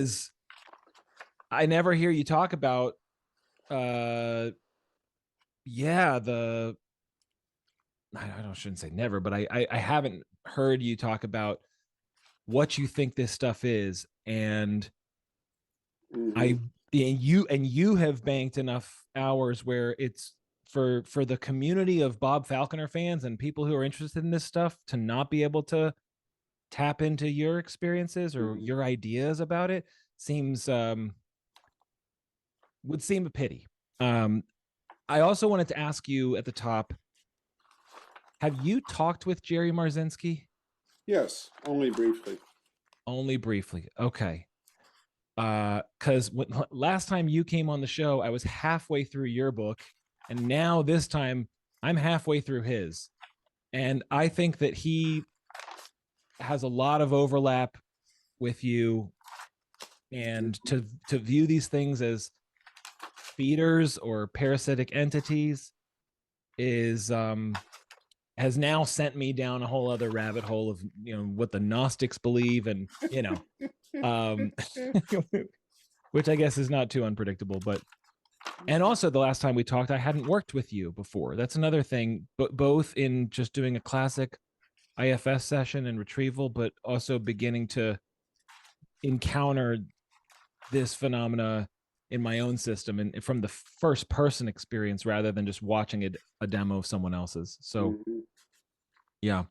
is I never hear you talk about uh yeah, the I shouldn't say never, but I haven't heard you talk about what you think this stuff is. And Hmm. I and you have banked enough hours where it's for the community of Bob Falconer fans and people who are interested in this stuff to not be able to tap into your experiences or Hmm. your ideas about it seems would seem a pity. Um, I also wanted to ask you at the top, have you talked with Jerry Marzinski? Yes, only briefly. Only briefly. Okay. Because last time you came on the show, I was halfway through your book, and now this time I'm halfway through his. And I think that he has a lot of overlap with you, and to view these things as feeders or parasitic entities is has now sent me down a whole other rabbit hole of what the Gnostics believe, and um which I guess is not too unpredictable. But and also the last time we talked, I hadn't worked with you before. That's another thing, but both in just doing a classic IFS session and retrieval, but also beginning to encounter this phenomena in my own system and from the first person experience rather than just watching a demo of someone else's. So Hmm. yeah,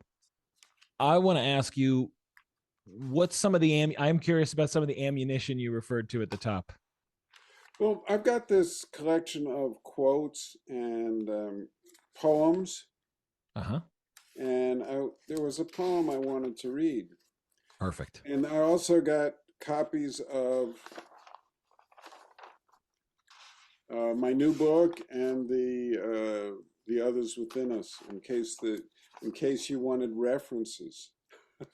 I want to ask you, what's some of the I'm curious about some of the ammunition you referred to at the top. Well, I've got this collection of quotes and poems, Uh-huh. and there was a poem I wanted to read. Perfect. And I also got copies of my new book and the others within us, in case you wanted references,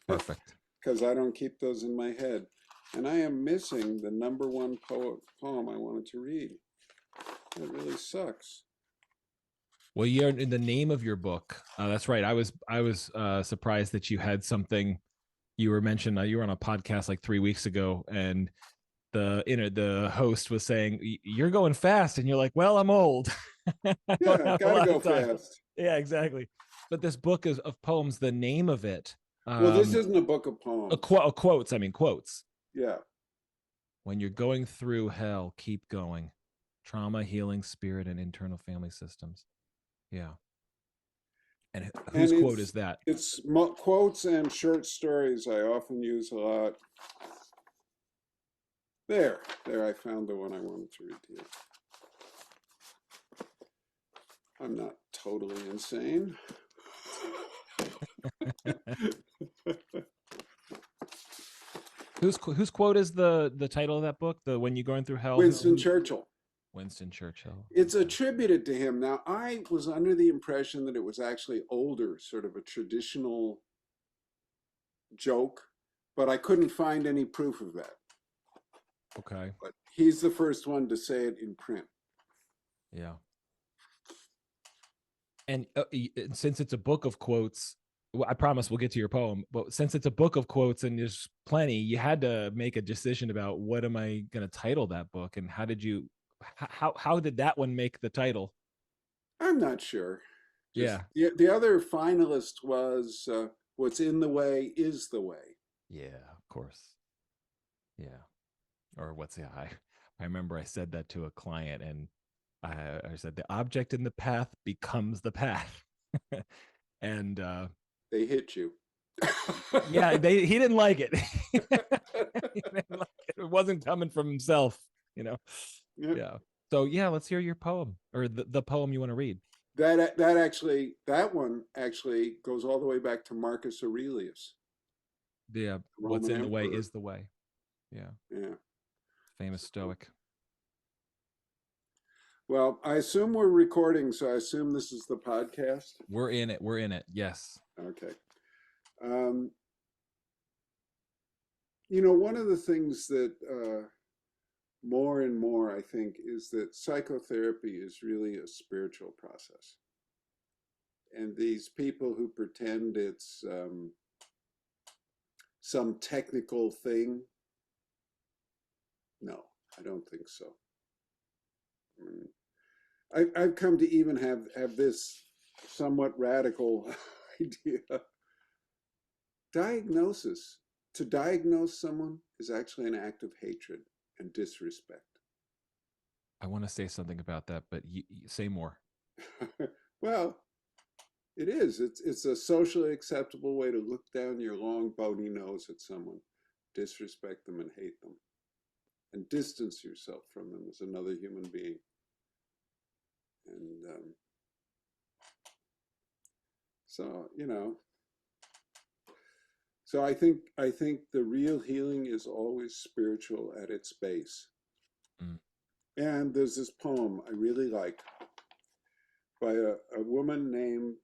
Perfect. because I don't keep those in my head. And I am missing the number one poem I wanted to read. That really sucks. Well, you're in the name of your book. That's right. I was surprised that you had something. You were mentioned. You were on a podcast like 3 weeks ago, and the host was saying you're going fast, and you're like, "Well, I'm old. I don't Yeah, have a gotta lot go of time." fast. Yeah, exactly. But this book is of poems. The name of it, Well, this isn't a book of poems. quotes. I mean quotes. Yeah. When you're going through hell, keep going. Trauma, healing, spirit, and internal family systems. Yeah. And whose And quote is that? it's quotes and short stories I often use a lot. There, I found the one I wanted to read to you. I'm not totally insane. Whose quote is the title of that book? The When You're Going Through Hell. Winston Churchill. Winston Churchill. It's Okay. attributed to him. Now, I was under the impression that it was actually older, sort of a traditional joke, but I couldn't find any proof of that. Okay. But he's the first one to say it in print. Yeah. And since it's a book of quotes, well, I promise we'll get to your poem. But since it's a book of quotes and there's plenty, you had to make a decision about what am I going to title that book, and how did you, how did that one make the title? I'm not sure. Just Yeah. the other finalist was What's in the Way is the Way. Yeah. Of course. Yeah. Or what's the I remember I said that to a client, and I said the object in the path becomes the path. And They hit you. yeah, he didn't like it. He didn't like it. It wasn't coming from himself, you know. Yep. Yeah. So yeah, let's hear your poem, or the poem you want to read. That one actually goes all the way back to Marcus Aurelius, Yeah, what's Roman in the way emperor. is the way. Yeah, Yeah. famous Stoic. Well, I assume we're recording, so I assume this is the podcast. We're in it. We're in it. Yes. Okay. Um, one of the things that more and more I think is that psychotherapy is really a spiritual process. And these people who pretend it's some technical thing I don't think so. I mean, I've come to even have this somewhat radical idea. Diagnosis. To diagnose someone is actually an act of hatred and disrespect. I want to say something about that, but you say more. Well, it is. It's a socially acceptable way to look down your long bony nose at someone, disrespect them and hate them, and distance yourself from them as another human being. And so, so I think the real healing is always spiritual at its base. Mm. And there's this poem I really like by a woman named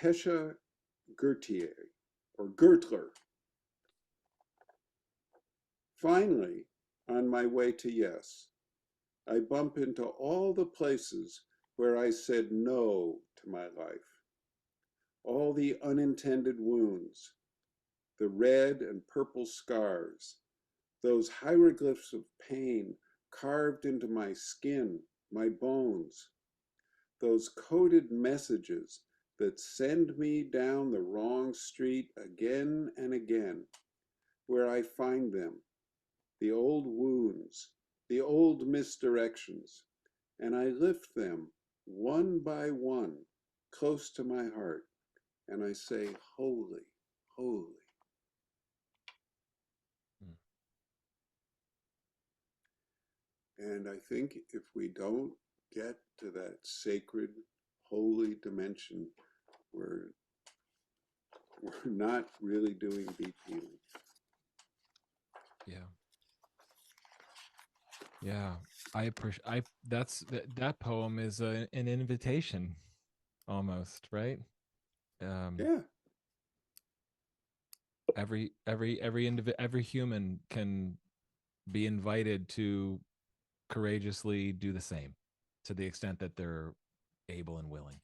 Pesha Gertier or Gertler. Finally, on my way to yes, I bump into all the places where I said no to my life, all the unintended wounds, the red and purple scars, those hieroglyphs of pain carved into my skin, my bones, those coded messages that send me down the wrong street again and again, where I find them, the old wounds, the old misdirections, and I lift them one by one close to my heart, and I say, holy, holy. And I think if we don't get to that sacred, holy dimension, we're not really doing deep healing. Yeah. Yeah. I appreciate, that poem is an invitation almost, right? Yeah. Every human can be invited to courageously do the same to the extent that they're able and willing.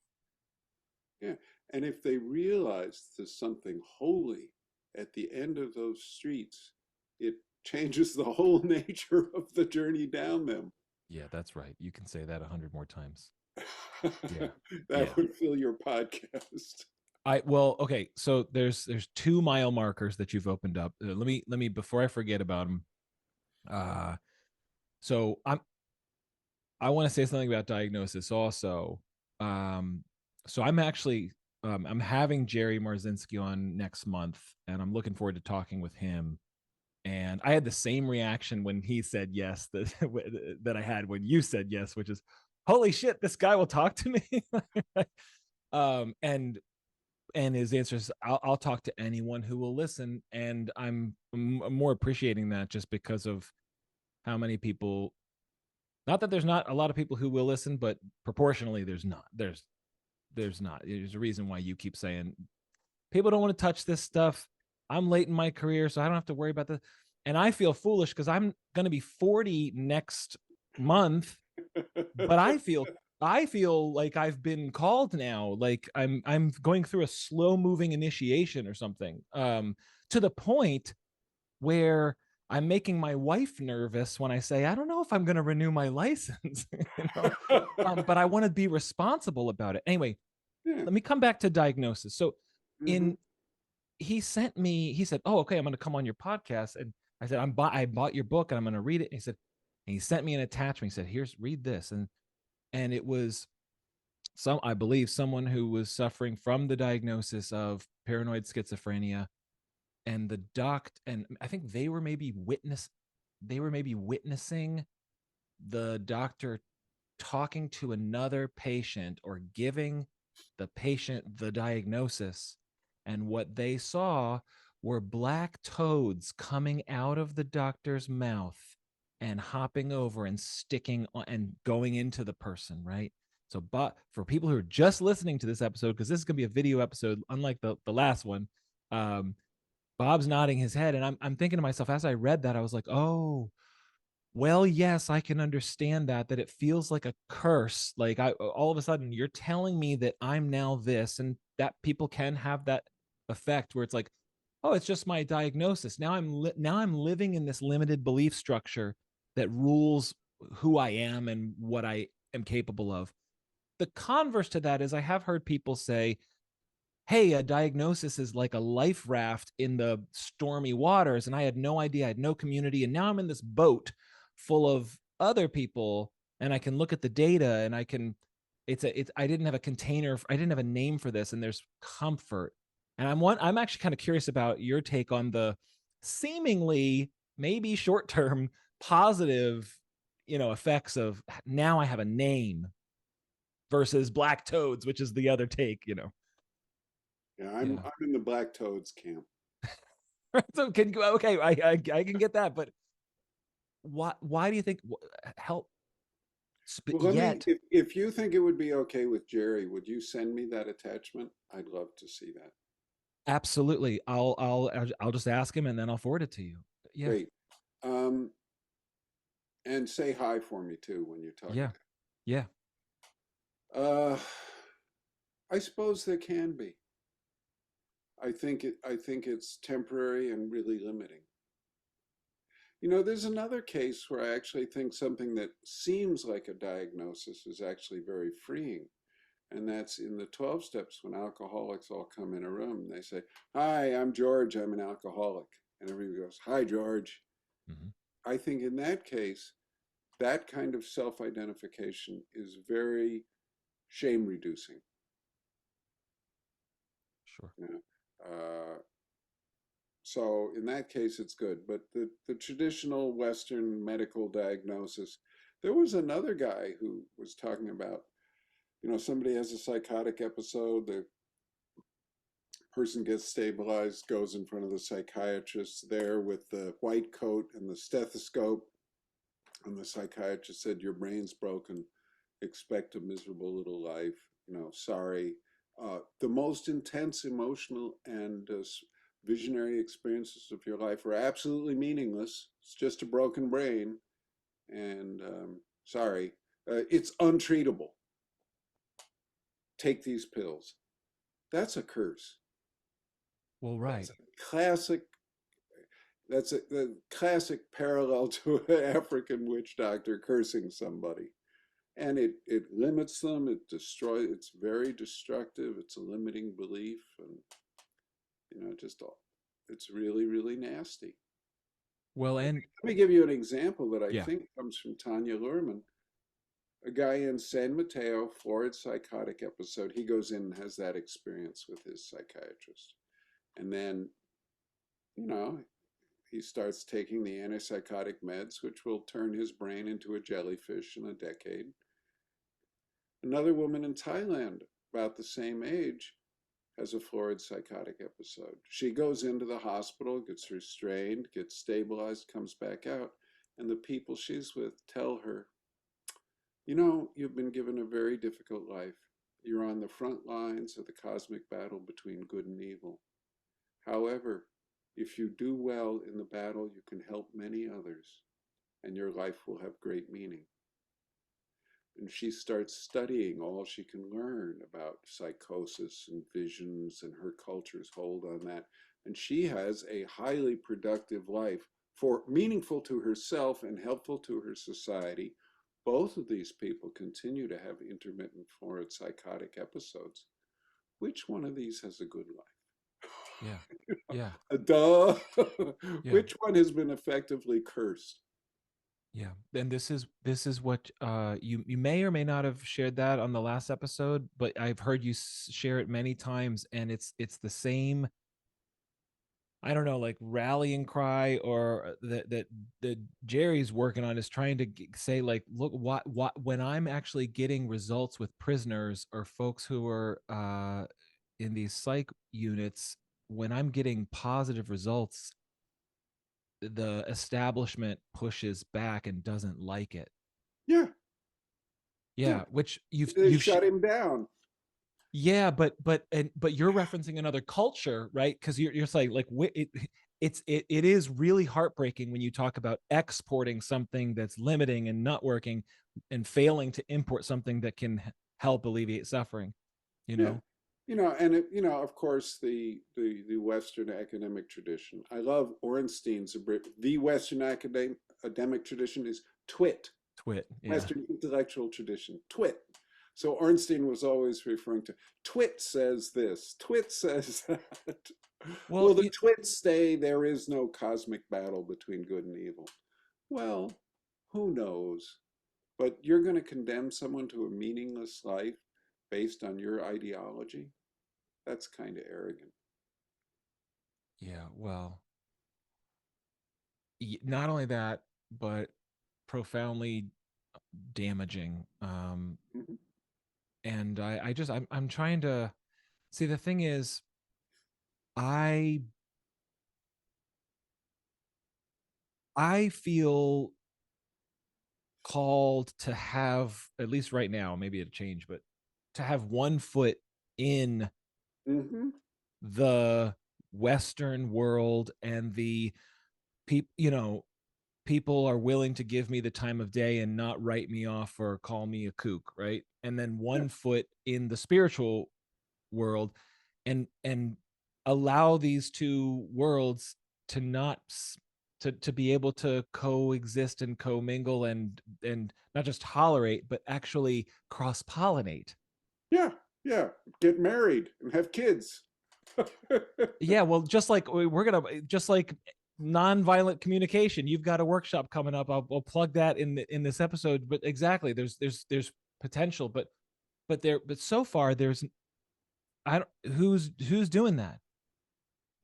Yeah. And if they realize there's something holy at the end of those streets, it changes the whole nature of the journey down them. Yeah, that's right. You can say that 100 more times. Yeah. That would fill your podcast. Okay. So there's 2 mile markers that you've opened up. Let me before I forget about them. So I want to say something about diagnosis also. So I'm actually I'm having Jerry Marzinski on next month, and I'm looking forward to talking with him. And I had the same reaction when he said yes that I had when you said yes, which is, holy shit, this guy will talk to me. And his answer is, I'll talk to anyone who will listen. And I'm more appreciating that just because of how many people, not that there's not a lot of people who will listen, but proportionally there's not. There's not. There's a reason why you keep saying people don't want to touch this stuff. I'm late in my career, so I don't have to worry about this. And I feel foolish because I'm going to be 40 next month, but I feel like I've been called now. Like I'm going through a slow moving initiation or something, to the point where I'm making my wife nervous when I say, I don't know if I'm going to renew my license, but I want to be responsible about it. Anyway, let me come back to diagnosis. So he said, oh, okay, I'm going to come on your podcast. And I said, I bought your book and I'm going to read it. And he sent me an attachment. He said, read this. And it was I believe someone who was suffering from the diagnosis of paranoid schizophrenia, and and I think they were maybe witnessing the doctor talking to another patient or giving the patient the diagnosis. And what they saw were black toads coming out of the doctor's mouth and hopping over and sticking on and going into the person, right? So, but for people who are just listening to this episode, because this is going to be a video episode, unlike the last one, Bob's nodding his head. And I'm thinking to myself, as I read that, I was like, oh, well, yes, I can understand that it feels like a curse. Like all of a sudden you're telling me that I'm now this, and that people can have that effect where it's like, oh, it's just my diagnosis. Now I'm living in this limited belief structure that rules who I am and what I am capable of. The converse to that is I have heard people say, hey, a diagnosis is like a life raft in the stormy waters. And I had no idea. I had no community. And now I'm in this boat full of other people and I can look at the data and I can, I didn't have a container. I didn't have a name for this. And there's comfort. And I'm actually kind of curious about your take on the seemingly maybe short-term positive, effects of now I have a name versus black toads, which is the other take. Yeah, Yeah. I'm in the black toads camp. So okay, I can get that, but why do you think help Well, let me, yet if you think it would be okay with Jerry, would you send me that attachment? I'd love to see that. absolutely I'll just ask him and then I'll forward it to you. Yeah. Great. Um, and say hi for me too when you're talking Yeah. Yeah. to him. I suppose there can be. I think it's temporary and really limiting. There's another case where I actually think something that seems like a diagnosis is actually very freeing. And that's in the 12 steps when alcoholics all come in a room and they say, hi, I'm George, I'm an alcoholic. And everybody goes, hi, George. Mm-hmm. I think in that case, that kind of self-identification is very shame reducing. Sure. So in that case, it's good. But the traditional Western medical diagnosis, there was another guy who was talking about, somebody has a psychotic episode, the person gets stabilized, goes in front of the psychiatrist there with the white coat and the stethoscope. And the psychiatrist said, your brain's broken, expect a miserable little life, sorry. The most intense emotional and visionary experiences of your life are absolutely meaningless. It's just a broken brain. And sorry, it's untreatable. Take these pills. That's a curse. Well, right. That's a classic. That's the classic parallel to an African witch doctor cursing somebody. And it limits them, it destroys, it's very destructive, it's a limiting belief, and just it's really, really nasty. Well, and Let me give you an example that I yeah. think comes from Tanya Luhrmann. A guy in San Mateo, Florida psychotic episode, he goes in and has that experience with his psychiatrist. And then, you know, he starts taking the antipsychotic meds, which will turn his brain into a jellyfish in a decade. Another woman in Thailand, about the same age, has a florid psychotic episode. She goes into the hospital, gets restrained, gets stabilized, comes back out, and the people she's with tell her, you've been given a very difficult life. You're on the front lines of the cosmic battle between good and evil. However, if you do well in the battle, you can help many others, and your life will have great meaning. And she starts studying all she can learn about psychosis and visions and her culture's hold on that. And she has a highly productive life, for meaningful to herself and helpful to her society. Both of these people continue to have intermittent florid psychotic episodes. Which one of these has a good life? Yeah. Yeah. Duh. Yeah. Which one has been effectively cursed? Yeah. And this is what you may or may not have shared that on the last episode, but I've heard you share it many times, and it's the same, I don't know, like rallying cry, or that Jerry's working on, is trying to say, like, look, what when I'm actually getting results with prisoners or folks who are in these psych units, when I'm getting positive results, the establishment pushes back and doesn't like it. Yeah, yeah. Yeah, which They shut him down. yeah, but you're referencing another culture, right? Because you're saying, like, it is really heartbreaking when you talk about exporting something that's limiting and not working, and failing to import something that can help alleviate suffering. You Yeah. know. Of course, the Western academic tradition. I love Ornstein's the Western academic tradition is twit, Twit. Yeah. Western intellectual tradition, twit. So Ornstein was always referring to twit says this, twit says that. Well, Will the twits say there is no cosmic battle between good and evil? Well, who knows? But you're going to condemn someone to a meaningless life based on your ideology? That's kind of arrogant. yeah. Well, not only that, but profoundly damaging. Mhm. And I'm trying to see. The thing is, I I feel called to have, at least right now, maybe it'll change, but to have one foot in Mm-hmm. the Western world and the people, people are willing to give me the time of day and not write me off or call me a kook, right? And then Yeah. one foot in the spiritual world, and allow these two worlds to not to be able to coexist and commingle and not just tolerate but actually cross pollinate. Yeah. Yeah. Get married and have kids. Yeah, well, just like we're gonna just like nonviolent communication, you've got a workshop coming up. I'll plug that in this episode. But exactly, there's potential, but so far there's, I don't, who's doing that,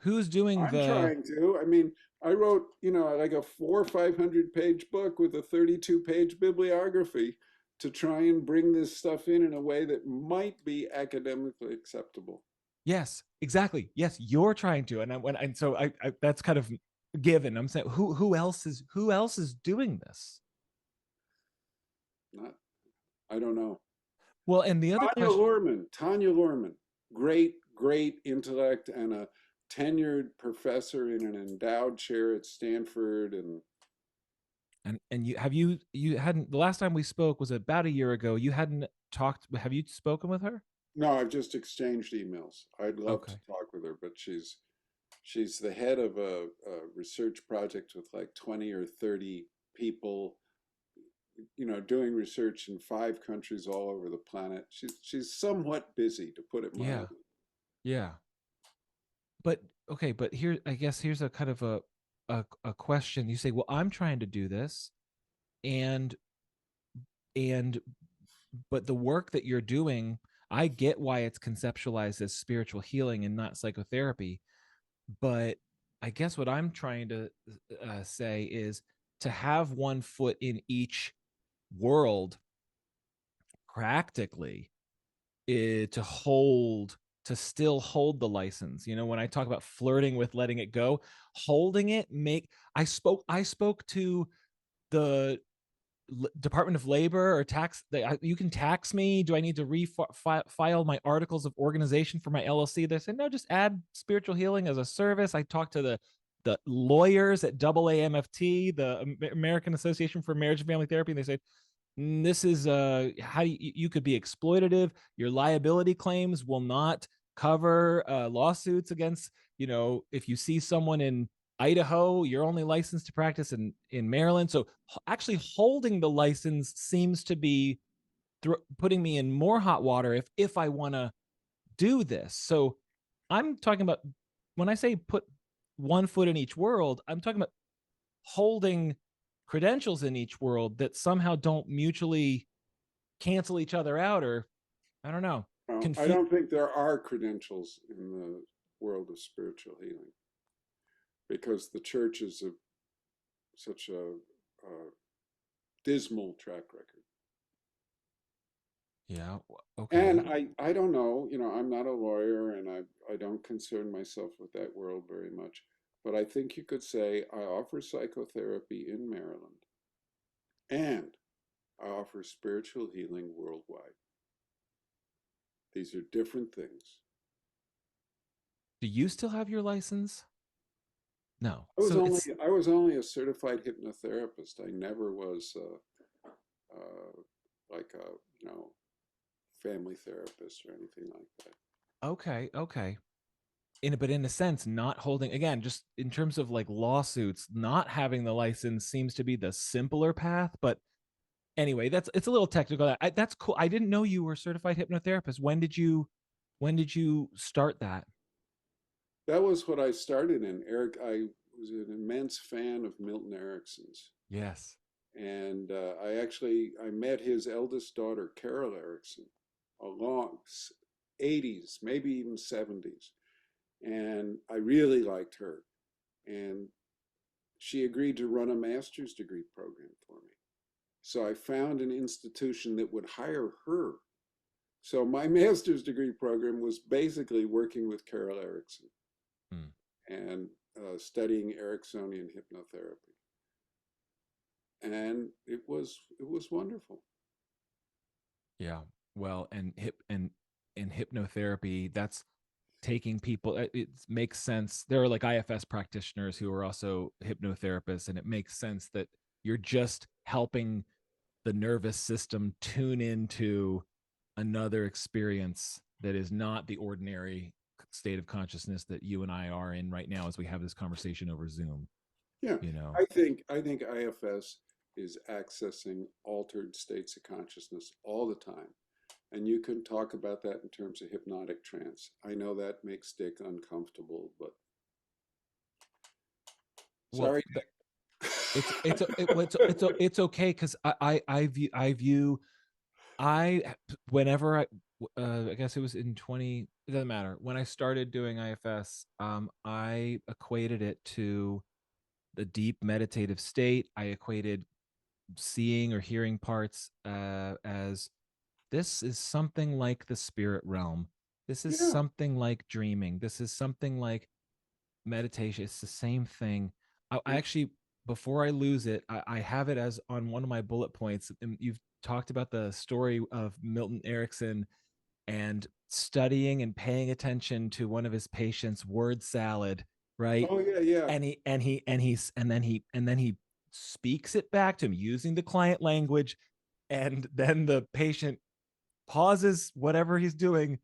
who's doing I'm the, trying to. I mean, I wrote, like a 400 or 500 page book with a 32 page bibliography to try and bring this stuff in a way that might be academically acceptable. yes, exactly, yes, you're trying to, and so I that's kind of given. I'm saying who else is doing this? Not, I don't know. Well, and the other question, Tanya Lorman, great, great intellect and a tenured professor in an endowed chair at Stanford. And and you hadn't, the last time we spoke was about a year ago. You hadn't talked, have you spoken with her? no, I've just exchanged emails. I'd love to Okay. talk with her, but she's the head of a research project with like 20 or 30 people, doing research in 5 countries all over the planet. She's somewhat busy, to put it Yeah. mildly. Yeah. But okay, but here, I guess here's a kind of a question. You say, well, I'm trying to do this, and and but the work that you're doing, I get why it's conceptualized as spiritual healing and not psychotherapy. But I guess what I'm trying to say is to have one foot in each world practically, to still hold the license. When I talk about flirting with letting it go, holding it, I spoke to the Department of Labor or tax. You can tax me. Do I need to refile my articles of organization for my LLC? They said no, just add spiritual healing as a service. I talked to the lawyers at AAMFT, the American Association for Marriage and Family Therapy, and they said this is how you could be exploitative. Your liability claims will not cover lawsuits against, if you see someone in Idaho, you're only licensed to practice in Maryland. So actually holding the license seems to be putting me in more hot water if I want to do this. So I'm talking about, when I say put one foot in each world, I'm talking about holding credentials in each world that somehow don't mutually cancel each other out, or I don't know. Well, I Confuse. don't think there are credentials in the world of spiritual healing because the church is such a dismal track record. Yeah. And Okay. I don't know, I'm not a lawyer and I don't concern myself with that world very much. But I think you could say I offer psychotherapy in Maryland and I offer spiritual healing worldwide. These are different things. Do you still have your license? No. I was So only it's I was only a certified hypnotherapist. I never was like a family therapist or anything like that. okay. Okay. but in a sense, not holding, again, just in terms of like lawsuits, not having the license seems to be the simpler path. But anyway, it's a little technical. That's cool. I didn't know you were a certified hypnotherapist. When did you start that? That was what I started in. I was an immense fan of Milton Erickson's. Yes. And I met his eldest daughter, Carol Erickson, along 80s, maybe even 70s. And I really liked her. And she agreed to run a master's degree program for me. So I found an institution that would hire her. So my master's degree program was basically working with Carol Erickson Hmm. and studying Ericksonian hypnotherapy. And it was wonderful. Yeah. Well, and hypnotherapy, that's taking people, it makes sense. There are like IFS practitioners who are also hypnotherapists, and it makes sense that you're just helping the nervous system tune into another experience that is not the ordinary state of consciousness that you and I are in right now as we have this conversation over Zoom, Yeah, you know. I think IFS is accessing altered states of consciousness all the time. And you can talk about that in terms of hypnotic trance. I know that makes Dick uncomfortable, but Well, sorry, it's okay, because I view, I whenever I guess it was in 20, it doesn't matter, when I started doing IFS, I equated it to the deep meditative state. I equated seeing or hearing parts as, this is something like the spirit realm. This is yeah. something like dreaming. This is something like meditation. It's the same thing. I Yeah. actually, before I lose it, I have it as on one of my bullet points. And you've talked about the story of Milton Erickson and studying and paying attention to one of his patients' word salad, right? Oh yeah, yeah. And then he speaks it back to him using the client language, and then the patient pauses whatever he's doing,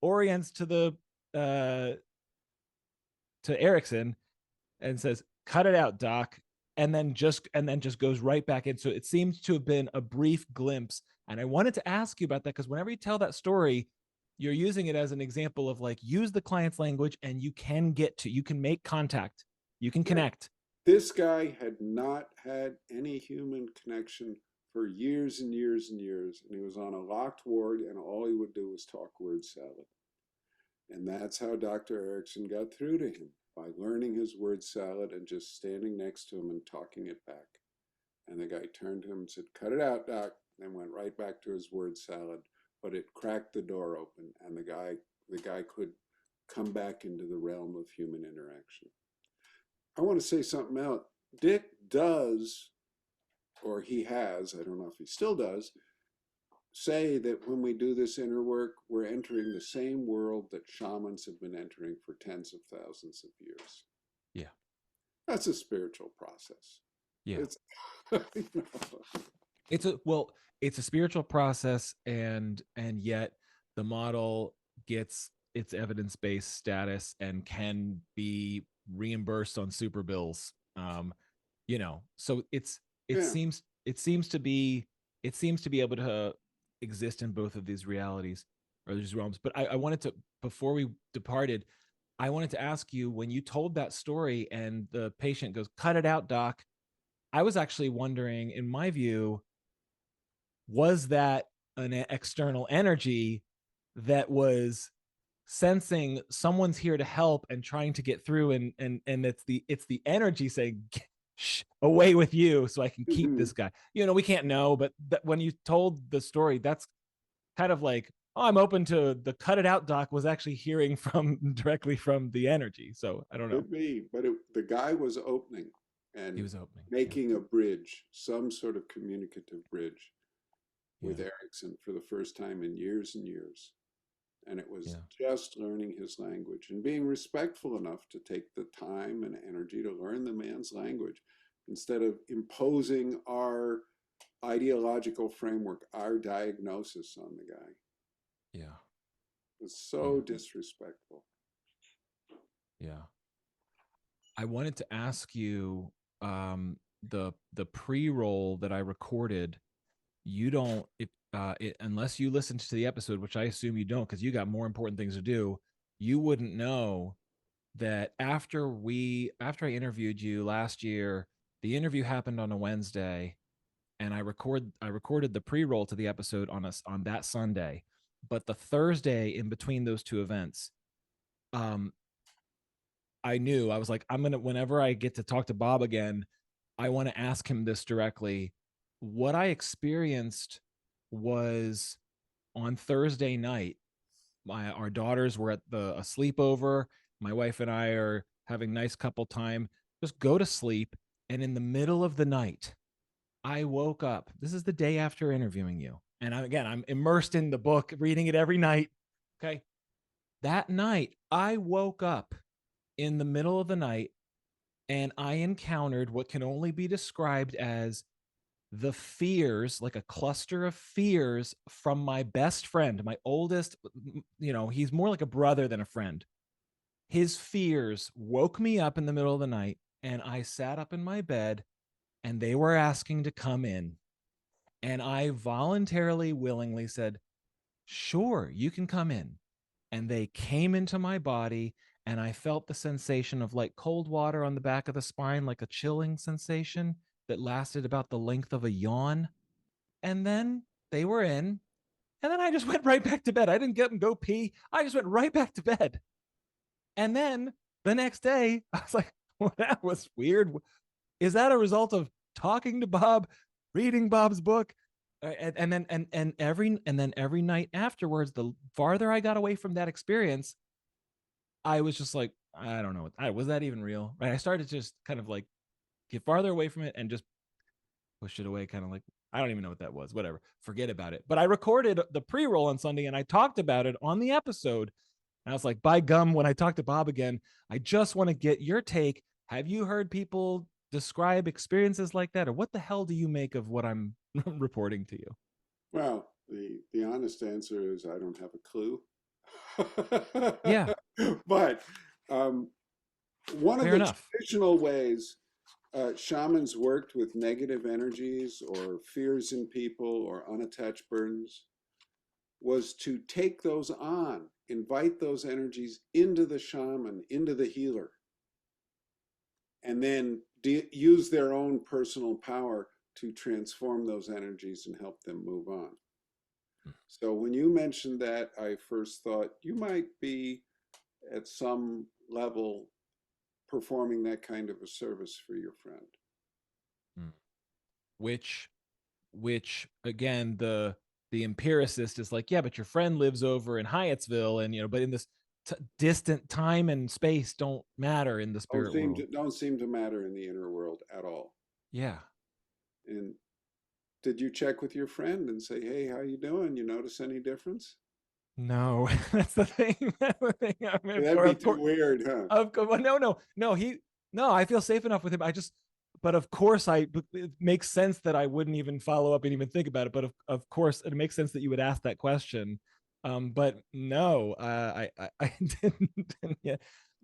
orients to the uh to Erickson, and says, "Cut it out, doc," and then just goes right back in. So it seems to have been a brief glimpse. And I wanted to ask you about that, because whenever you tell that story, you're using it as an example of like, use the client's language and you can make contact, you can Yeah. connect. This guy had not had any human connection for years and years and years, and he was on a locked ward, and all he would do was talk word salad. And that's how Dr. Erickson got through to him, by learning his word salad and just standing next to him and talking it back. And the guy turned to him and said, "Cut it out, doc," and went right back to his word salad. But it cracked the door open, and the guy could come back into the realm of human interaction. I want to say something else. Dick does, or he has, I don't know if he still does, say that when we do this inner work, we're entering the same world that shamans have been entering for tens of thousands of years. Yeah. That's a spiritual process. Yeah. It's, you know, It's a spiritual process, and yet the model gets its evidence-based status and can be reimbursed on super bills. So it yeah. seems it seems to be it seems to be able to exist in both of these realities, or these realms. But I wanted to, before we departed, I wanted to ask you, when you told that story and the patient goes, "Cut it out, doc," I was actually wondering, in my view, was that an external energy that was sensing someone's here to help and trying to get through, and it's the energy saying, "Shh, away with you so I can keep Mhm. this guy." We can't know, but when you told the story, that's kind of like, oh, I'm open to the "cut it out, doc" was actually hearing from directly from the energy. So I don't know. Could be, but the guy was opening He and was opening. Yeah. making a bridge, some sort of communicative bridge with Yeah. Erickson for the first time in years and years. And it was Yeah. just learning his language and being respectful enough to take the time and energy to learn the man's language instead of imposing our ideological framework, our diagnosis on the guy. Yeah. It was Yeah. so disrespectful. Yeah. I wanted to ask you, the pre-roll that I recorded, you don't, unless you listened to the episode, which I assume you don't because you got more important things to do, you wouldn't know that after I interviewed you last year, the interview happened on a Wednesday, and I recorded the pre-roll to the episode on that Sunday. But the Thursday in between those two events, um, I knew, I was like, I'm gonna, whenever I get to talk to Bob again, I want to ask him this directly. What I experienced was on Thursday night, our daughters were at a sleepover. My wife and I are having nice couple time. Just go to sleep, and in the middle of the night, I woke up. This is the day after interviewing you, and I'm immersed in the book, reading it every night. Okay, that night I woke up in the middle of the night, and I encountered what can only be described as the fears, like a cluster of fears from my best friend, my oldest, he's more like a brother than a friend. His fears woke me up in the middle of the night, and I sat up in my bed, and they were asking to come in. And I voluntarily, willingly said, sure, you can come in. And they came into my body, and I felt the sensation of like cold water on the back of the spine, like a chilling sensation that lasted about the length of a yawn. And then they were in, and then I just went right back to bed. I didn't get them go pee. I just went right back to bed. And then the next day, I was like, well, that was weird. Is that a result of talking to Bob, reading Bob's book? And then every night afterwards, the farther I got away from that experience, I was just like, I don't know, was that even real? Right? I started to just kind of like get farther away from it and just push it away, kind of like, I don't even know what that was. Whatever, forget about it. But I recorded the pre-roll on Sunday, and I talked about it on the episode. And I was like, by gum, when I talk to Bob again, I just want to get your take. Have you heard people describe experiences like that, or what the hell do you make of what I'm reporting to you? Well, the honest answer is I don't have a clue. Yeah, But um, one of fair the enough. traditional ways shamans worked with negative energies or fears in people or unattached burdens was to take those on, invite those energies into the shaman, into the healer, and then use their own personal power to transform those energies and help them move on. So when you mentioned that, I first thought you might be at some level performing that kind of a service for your friend. Mm. which which again, the empiricist is like, yeah, but your friend lives over in Hyattsville, and but in this distant time and space don't matter in the spirit world. Don't seem to matter in the inner world at all. Yeah. And did you check with your friend and say, "Hey, how you doing? You notice any difference?" No, that's the thing. That's the thing. I mean, That'd be too weird, huh? of course, well, no, no. I feel safe enough with him. But of course, it makes sense that I wouldn't even follow up and even think about it. But of course, it makes sense that you would ask that question. But no, I didn't. Yeah,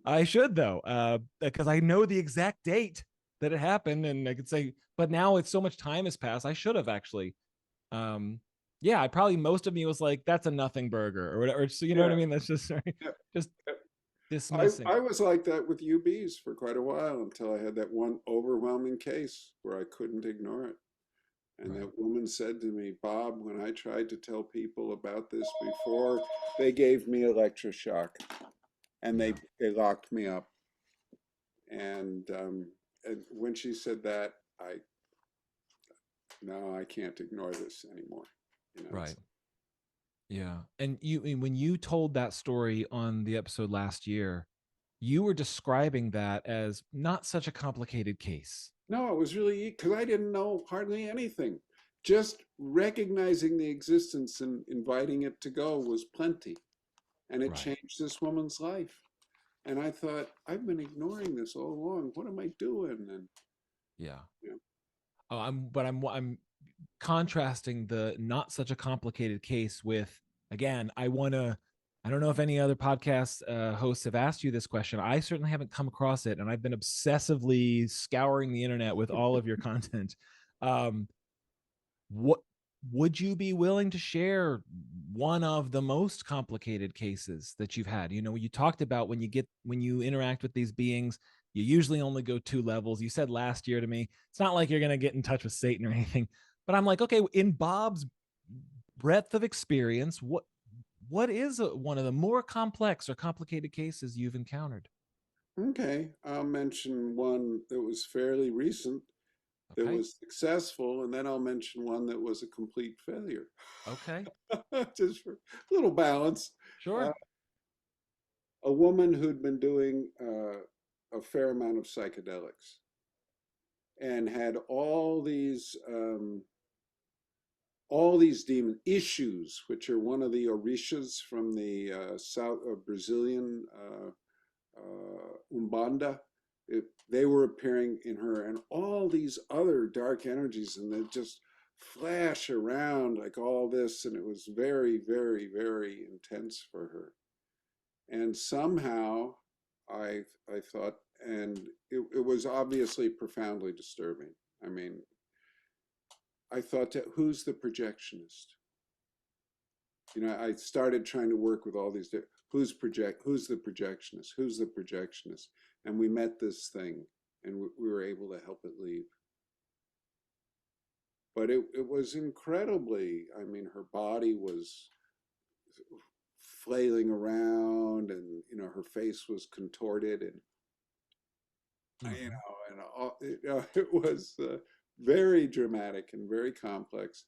I should though, because I know the exact date that it happened, and I could say. But now it's so much time has passed. I should have actually. Um, yeah, I probably, most of me was like, "That's a nothing burger," or whatever. So you know what I Yeah. mean? That's just Yeah. just I, dismissing I it. was like that with UBs for quite a while until I had that one overwhelming case where I couldn't ignore it. And Right. that woman said to me, Bob, when I tried to tell people about this before, they gave me electroshock and Yeah. they locked me up. And when she said that, I no, I can't ignore this anymore. It's Right. Yeah. And when you told that story on the episode last year, you were describing that as not such a complicated case. no, it was really because I didn't know hardly anything. Just recognizing the existence and inviting it to go was plenty. And it Right. changed this woman's life. And I thought, I've been ignoring this all along. What am I doing? And Yeah. you know, Oh, I'm contrasting the not such a complicated case with, again, I want to I don't know if any other podcast hosts have asked you this question. I certainly haven't come across it, and I've been obsessively scouring the internet with all of your content. Um, what would you be willing to share one of the most complicated cases that you've had? You know, you talked about when you interact with these beings, you usually only go 2 levels. You said last year to me, it's not like you're going to get in touch with Satan or anything. But I'm like, okay, in Bob's breadth of experience, what is one of the more complex or complicated cases you've encountered? Okay, I'll mention one that was fairly recent that Okay. was successful, and then I'll mention one that was a complete failure, Okay. just for a little balance. Uh, Sure. a woman who'd been doing a fair amount of psychedelics and had all these demon issues, which are one of the orishas from the south of Brazilian Umbanda. They were appearing in her, and all these other dark energies, and they just flash around like all this, and it was very, very, very intense for her. And somehow, I thought, and it was obviously profoundly disturbing. I mean, I thought, who's the projectionist? You know, I started trying to work with all these who's the projectionist, who's the projectionist, and we met this thing, and we were able to help it leave. But it was incredibly, I mean, her body was flailing around, and you know, her face was contorted, and you Mm-hmm. know, and it was very dramatic and very complex.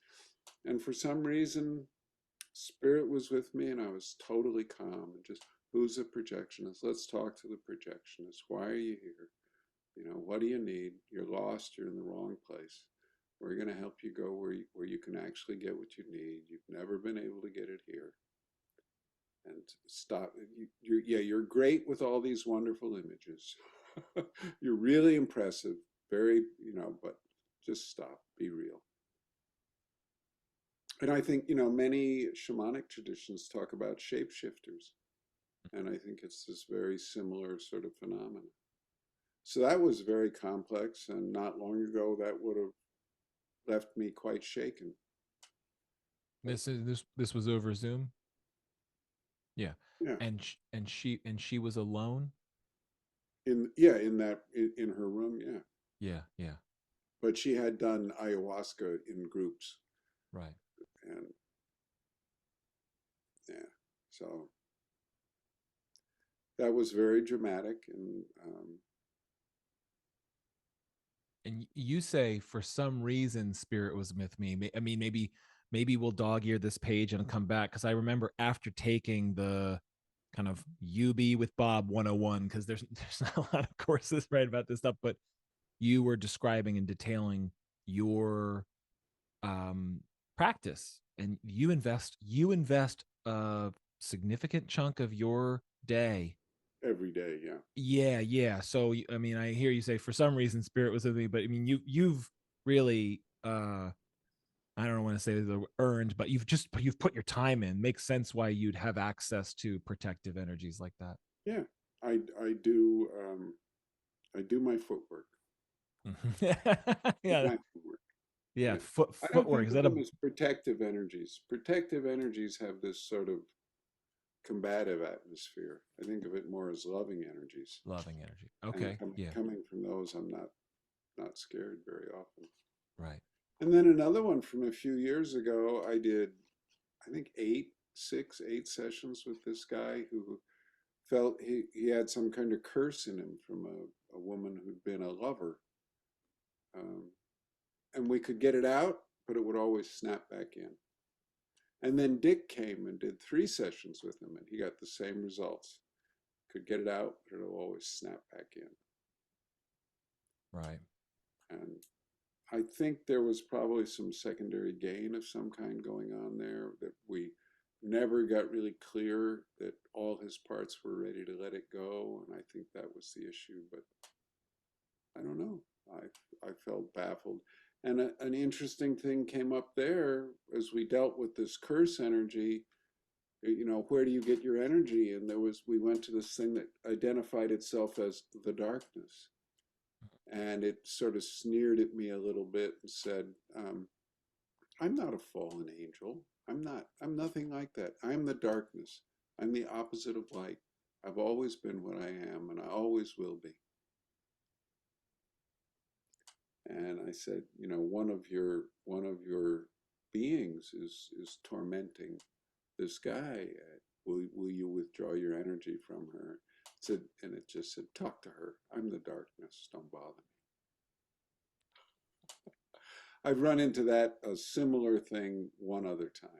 And for some reason, spirit was with me, and I was totally calm and just, who's a projectionist? Let's talk to the projectionist. Why are you here? You know, what do you need? You're lost. You're in the wrong place. We're going to help you go where you can actually get what you need. You've never been able to get it here. And stop. You're great with all these wonderful images. You're really impressive. Very, you know, but just stop. Be real. And I think, you know, many shamanic traditions talk about shapeshifters. And I think it's this very similar sort of phenomenon. So that was very complex. And not long ago, that would have left me quite shaken. But This was over Zoom. Yeah. yeah, And she was alone. in her room, yeah. Yeah. Yeah. But she had done ayahuasca in groups. Right. And yeah, so that was very dramatic. And And you say for some reason spirit was with me. I mean, maybe we'll dog ear this page and come back, because I remember after taking the kind of UB with Bob 101, because there's not a lot of courses right about this stuff, but you were describing and detailing your um practice, and you invest a significant chunk of your day. every day, yeah. Yeah, yeah. So I mean, I hear you say for some reason spirit was with me, but I mean, you've really I don't want to say the earned, but you've put your time in. Makes sense why you'd have access to protective energies like that. Yeah, I do my footwork. Yeah, My footwork. yeah. Yeah. I don't Footwork, think is of that a them as protective energies. Protective energies have this sort of combative atmosphere. I think of it more as loving energies. loving energy? And Okay, yeah, coming from those, I'm not scared very often. right. And then another one from a few years ago, I did, I think 8 sessions with this guy who felt he had some kind of curse in him from a woman who'd been a lover. Um, and we could get it out, but it would always snap back in. And then Dick came and did 3 sessions with him, and he got the same results. Could get it out, but it'll always snap back in. Right. And I think there was probably some secondary gain of some kind going on there that we never got really clear that all his parts were ready to let it go. And I think that was the issue. But I don't know. I felt baffled. And an interesting thing came up there as we dealt with this curse energy. where do you get your energy? And we went to this thing that identified itself as the darkness. And it sort of sneered at me a little bit and said, I'm not a fallen angel. I'm nothing like that. I'm the darkness. I'm the opposite of light. I've always been what I am, and I always will be. And I said, one of your beings is tormenting this guy. Will you withdraw your energy from her? And it just said, talk to her. I'm the darkness. Don't bother me. I've run into a similar thing one other time.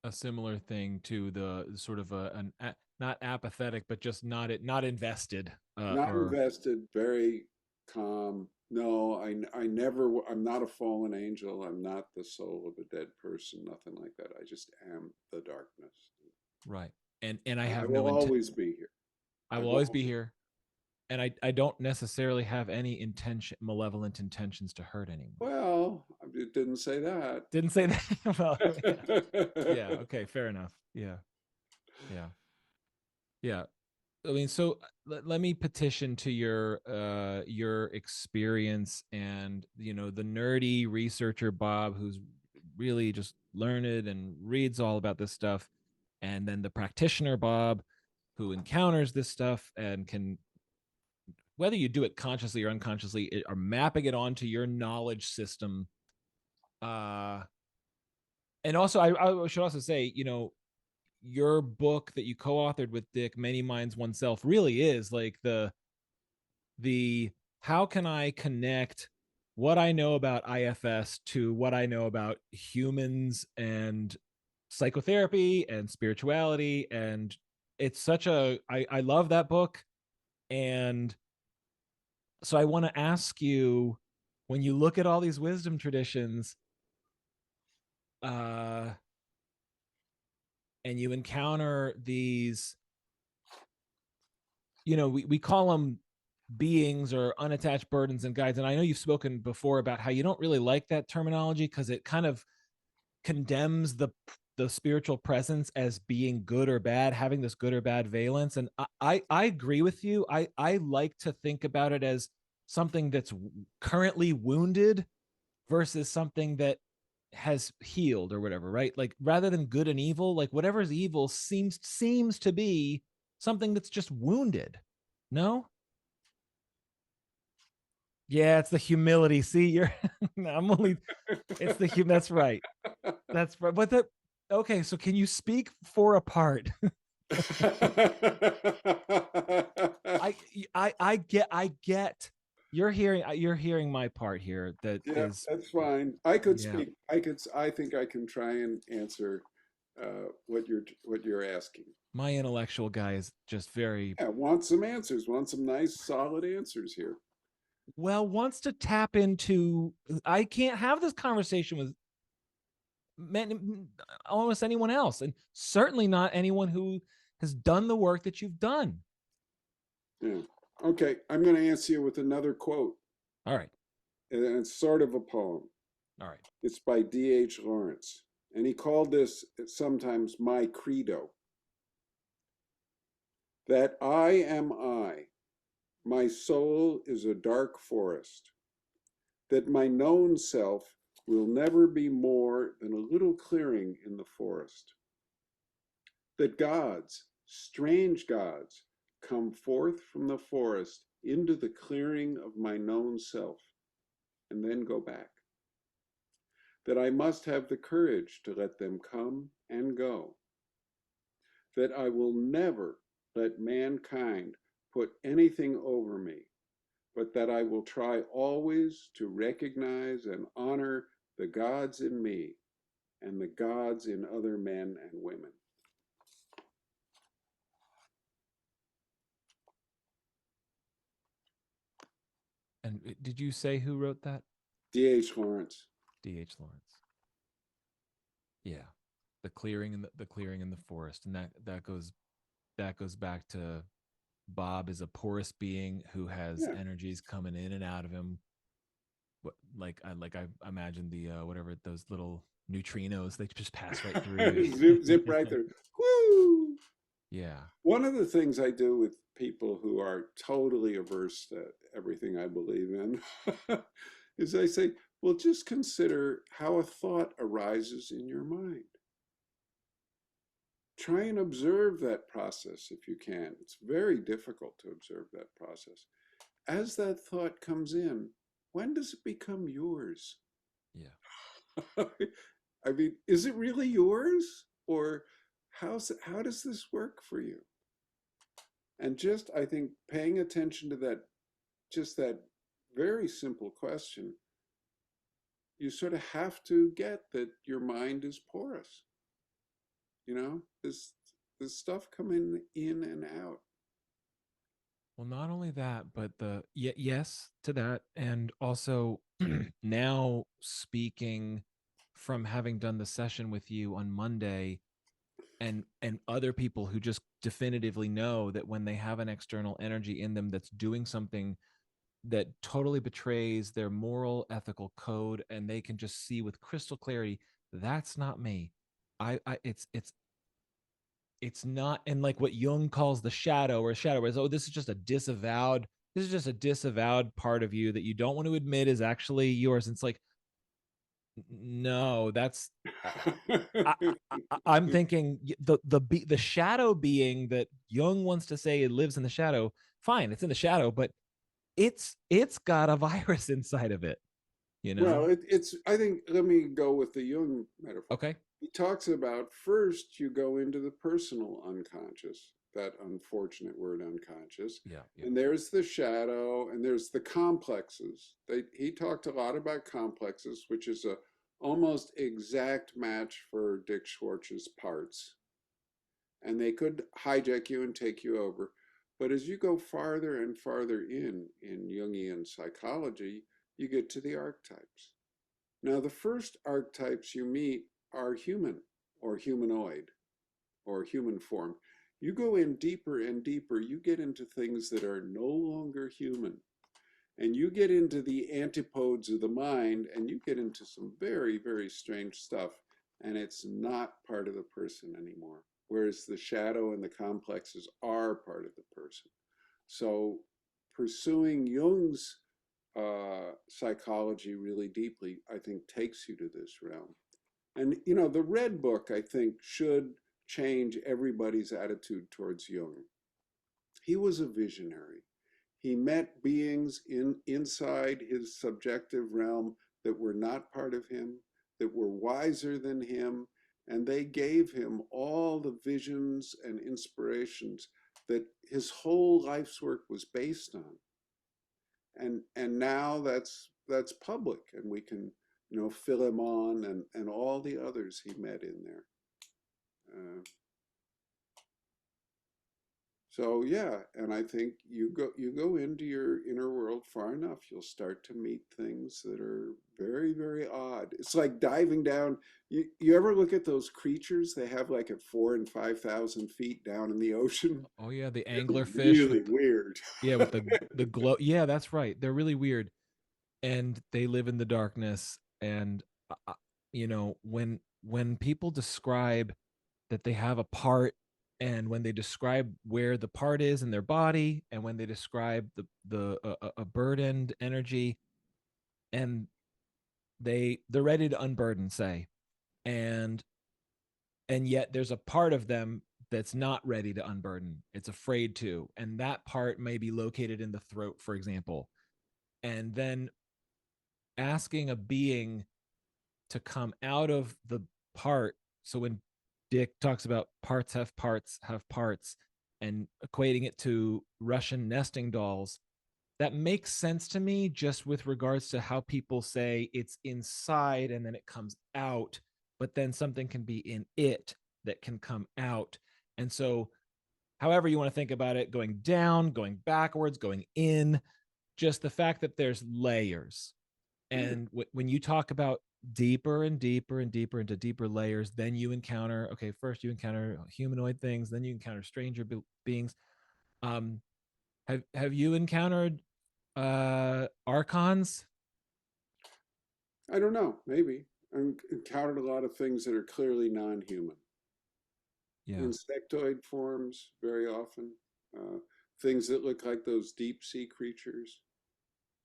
A similar thing to the sort of not apathetic, but just not invested. Not invested, very calm. No, I never, I'm not a fallen angel. I'm not the soul of a dead person, nothing like that. I just am the darkness. Right. And I have will always be here. I will always be here. And I don't necessarily have any malevolent intentions to hurt anyone. Well, it didn't say that. Didn't say that. Well, yeah. Okay. Fair enough. Yeah. I mean, so let me petition to your experience and the nerdy researcher Bob, who's really just learned and reads all about this stuff, and then the practitioner Bob, who encounters this stuff and can, whether you do it consciously or unconsciously, are mapping it onto your knowledge system. And also, I should also say, your book that you co-authored with Dick, Many Minds Oneself, really is like the how can I connect what I know about IFS to what I know about humans and psychotherapy and spirituality. And it's such I love that book. And so I want to ask you, when you look at all these wisdom traditions, and you encounter these, we call them beings or unattached burdens and guides. And I know you've spoken before about how you don't really like that terminology because it kind of condemns the spiritual presence as being good or bad, having this good or bad valence. And I agree with you. I like to think about it as something that's currently wounded versus something that has healed or whatever, right? Like rather than good and evil, like whatever's evil seems to be something that's just wounded. No? Yeah, it's the humility. See, you're I'm only it's the that's right. That's right. But okay, so can you speak for a part? I get you're hearing my part here. That's fine. I could speak. I think I can try and answer what you're asking. My intellectual guy is just very want some answers. Want some nice solid answers here. Well, wants to tap into. I can't have this conversation with almost anyone else, and certainly not anyone who has done the work that you've done. Yeah. Okay, I'm going to answer you with another quote. All right. And it's sort of a poem. All right. It's by D.H. Lawrence. And he called this sometimes my credo. That I am I. My soul is a dark forest. That my known self will never be more than a little clearing in the forest. That gods, strange gods, come forth from the forest into the clearing of my known self, and then go back. That I must have the courage to let them come and go. That I will never let mankind put anything over me, but that I will try always to recognize and honor the gods in me and the gods in other men and women. And did you say who wrote that? D.H. Lawrence. D.H. Lawrence. Yeah, the clearing in the forest, and that goes back to Bob is a porous being who has energies coming in and out of him. I imagine the whatever those little neutrinos, they just pass right through. Zip right there. Woo! Yeah. One of the things I do with people who are totally averse to everything I believe in is I say, well, just consider how a thought arises in your mind. Try and observe that process if you can. It's very difficult to observe that process. As that thought comes in, when does it become yours? Yeah. I mean, is it really yours? Or how does this work for you? And just, I think, paying attention to that, just that very simple question, you sort of have to get that your mind is porous. You know, this stuff coming in and out. Well, not only that, but yes to that, and also now speaking from having done the session with you on Monday, and other people who just definitively know that when they have an external energy in them that's doing something that totally betrays their moral ethical code, and they can just see with crystal clarity, that's not me. I it's not, and like what Jung calls the shadow, or shadow is, oh, this is just a disavowed part of you that you don't want to admit is actually yours. And it's like, no, that's I'm thinking the shadow being that Jung wants to say it lives in the shadow. Fine, it's in the shadow, but it's got a virus inside of it, you know. Well, it's, I think, let me go with the Jung metaphor. Okay. He talks about first you go into the personal unconscious, that unfortunate word unconscious. Yeah, yeah. And there's the shadow and there's the complexes. He talked a lot about complexes, which is a almost exact match for Dick Schwartz's parts. And they could hijack you and take you over. But as you go farther and farther in Jungian psychology, you get to the archetypes. Now, the first archetypes you meet are human or humanoid or human form. You go in deeper and deeper, you get into things that are no longer human. And you get into the antipodes of the mind, and you get into some very, very strange stuff. And it's not part of the person anymore. Whereas the shadow and the complexes are part of the person. So pursuing Jung's psychology really deeply, I think, takes you to this realm. And, you know, the Red Book, I think, should change everybody's attitude towards Jung. He was a visionary. He met beings inside his subjective realm that were not part of him, that were wiser than him, and they gave him all the visions and inspirations that his whole life's work was based on. And now that's public, and we can, you know, Philemon and all the others he met in there. So yeah, and I think you go into your inner world far enough, you'll start to meet things that are very, very odd. It's like diving down. You ever look at those creatures they have like at 4,000 and 5,000 feet down in the ocean? Oh yeah, the They're anglerfish with really weird. yeah, with the glow. Yeah, that's right. They're really weird, and they live in the darkness. And you know, when people describe that they have a part, and when they describe where the part is in their body, and when they describe a burdened energy, and they're ready to unburden, say, and yet there's a part of them that's not ready to unburden. It's afraid to, and that part may be located in the throat, for example. And then asking a being to come out of the part. So when Dick talks about parts have parts, and equating it to Russian nesting dolls, that makes sense to me just with regards to how people say it's inside and then it comes out, but then something can be in it that can come out. And so, however you want to think about it, going down, going backwards, going in, just the fact that there's layers. And when you talk about deeper and deeper and deeper into deeper layers, then you encounter, okay, first you encounter humanoid things, then you encounter stranger beings. Um, have you encountered archons? I don't know. Maybe I've encountered a lot of things that are clearly non-human. Yeah. Insectoid forms very often. Uh, Things that look like those deep sea creatures.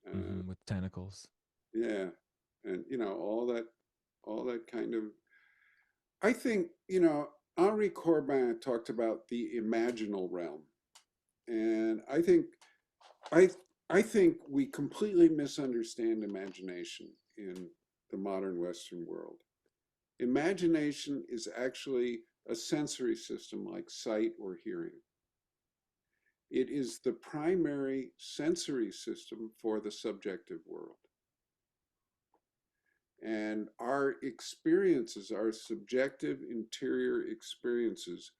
Uh, With tentacles. yeah, and all that kind of. I think Henri Corbin talked about the imaginal realm, and I I think we completely misunderstand imagination in the modern Western world. Imagination is actually a sensory system like sight or hearing. It is the primary sensory system for the subjective world. And our experiences, our subjective interior experiences,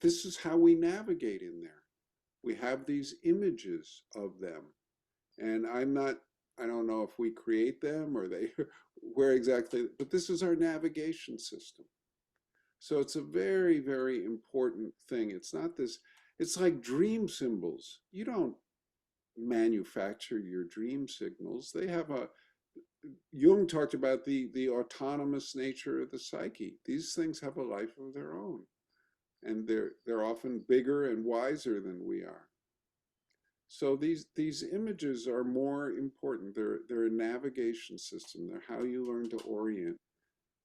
this is how we navigate in there. We have these images of them. And I don't know if we create them or they, where exactly, but this is our navigation system. So it's a very, very important thing. It's not this, it's like dream symbols. You don't manufacture your dream signals. They have a, Jung talked about the autonomous nature of the psyche. These things have a life of their own, and they're often bigger and wiser than we are. So these images are more important. They're a navigation system. They're how you learn to orient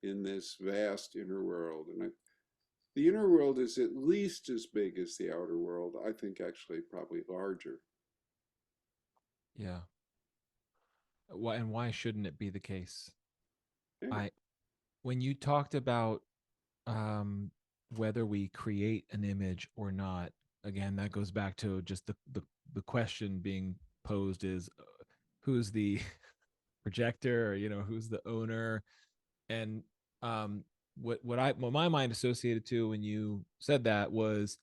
in this vast inner world. And the inner world is at least as big as the outer world. I think actually probably larger. Yeah. Why shouldn't it be the case? Yeah. I When you talked about um whether we create an image or not, again, that goes back to just the question being posed is who's the projector, or who's the owner. And what my mind associated to when you said that was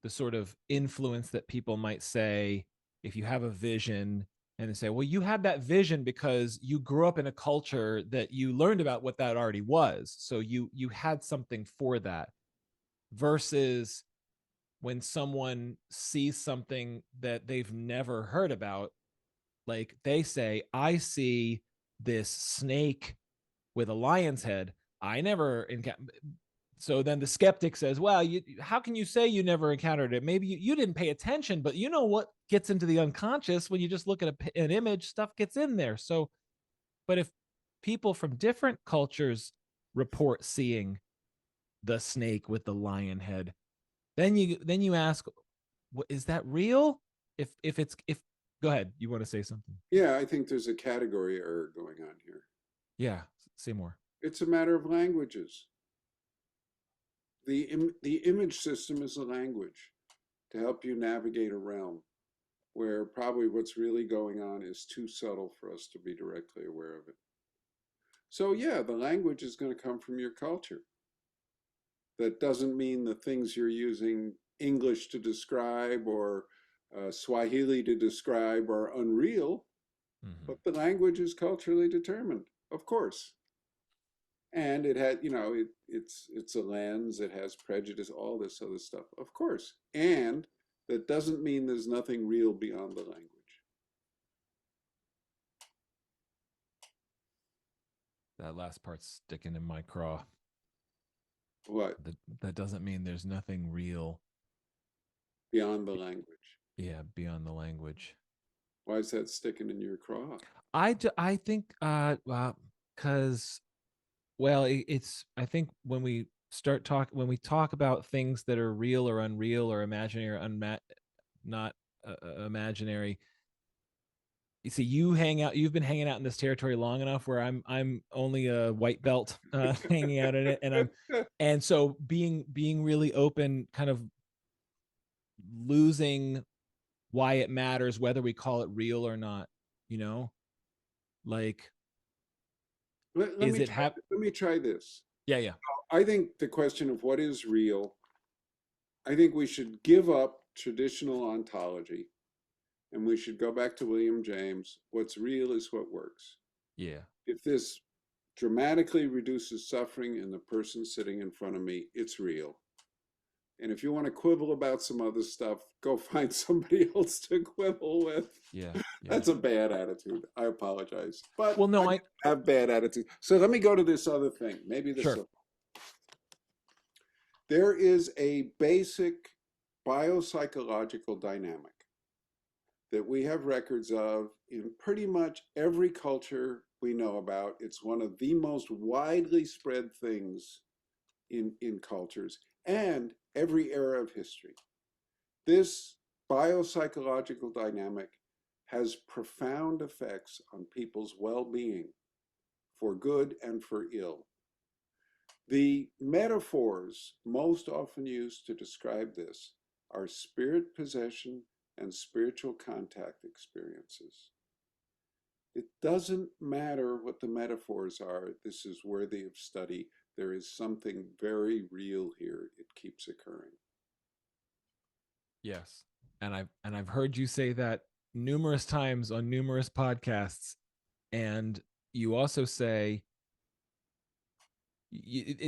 the sort of influence that people might say if you have a vision, and they say, well, you had that vision because you grew up in a culture that you learned about what that already was, so you had something for that, versus when someone sees something that they've never heard about, like they say, I see this snake with a lion's head. I never encountered. So then the skeptic says, well, how can you say you never encountered it? Maybe you didn't pay attention, but you know what gets into the unconscious when you just look at an image, stuff gets in there. So, but if people from different cultures report seeing the snake with the lion head, then you ask, is that real? If Go ahead, you want to say something? Yeah, I think there's a category error going on here. Yeah, say more. It's a matter of languages. The image system is a language to help you navigate a realm where probably what's really going on is too subtle for us to be directly aware of it. So yeah, the language is going to come from your culture. That doesn't mean the things you're using English to describe or Swahili to describe are unreal, Mm-hmm. but the language is culturally determined, of course. And it had, it's a lens, it has prejudice, all this other stuff, of course. And that doesn't mean there's nothing real beyond the language. That last part's sticking in my craw. What? That doesn't mean there's nothing real. Beyond the language. Yeah, beyond the language. Why is that sticking in your craw? I think because well, it's I think when we talk about things that are real or unreal or imaginary or not imaginary. You see, you've been hanging out in this territory long enough where I'm only a white belt hanging out in it, and so being really open, kind of losing why it matters whether we call it real or not, you know like, let is me it try, let me try this. yeah, yeah. I think the question of what is real, I think we should give up traditional ontology and we should go back to William James. What's real is what works. Yeah. If this dramatically reduces suffering in the person sitting in front of me, it's real. And if you want to quibble about some other stuff, go find somebody else to quibble with. Yeah. That's a bad attitude. I apologize. But Well, no, I have bad attitude. So let me go to this other thing. Maybe this sure. will. There is a basic biopsychological dynamic that we have records of in pretty much every culture we know about. It's one of the most widely spread things in cultures and every era of history. This biopsychological dynamic has profound effects on people's well-being, for good and for ill. The metaphors most often used to describe this are spirit possession and spiritual contact experiences. It doesn't matter what the metaphors are. This is worthy of study. There is something very real here. It keeps occurring. Yes. And I've heard you say that numerous times on numerous podcasts. And you also say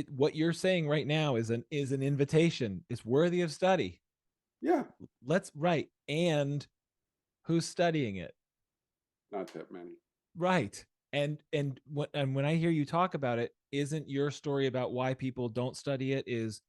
what you're saying right now is an invitation. It's worthy of study. Yeah. Let's right. And who's studying it? Not that many. Right. And when I hear you talk about it, isn't your story about why people don't study it is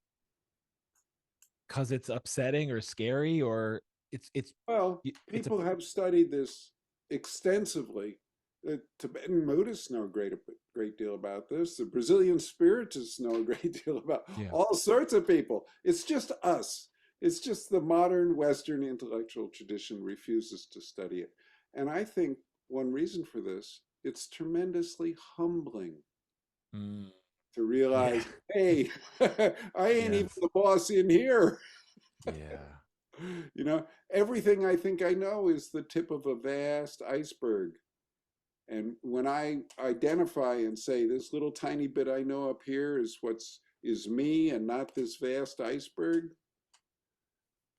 because it's upsetting or scary, or it's well, people have studied this extensively. The Tibetan Buddhists know a great deal about this. The Brazilian Spiritists know a great deal about all sorts of people. It's just us. It's just the modern Western intellectual tradition refuses to study it. And I think one reason for this, it's tremendously humbling to realize, hey, I ain't even the boss in here. Yeah. You know, everything I think I know is the tip of a vast iceberg. And when I identify and say this little tiny bit I know up here is me and not this vast iceberg,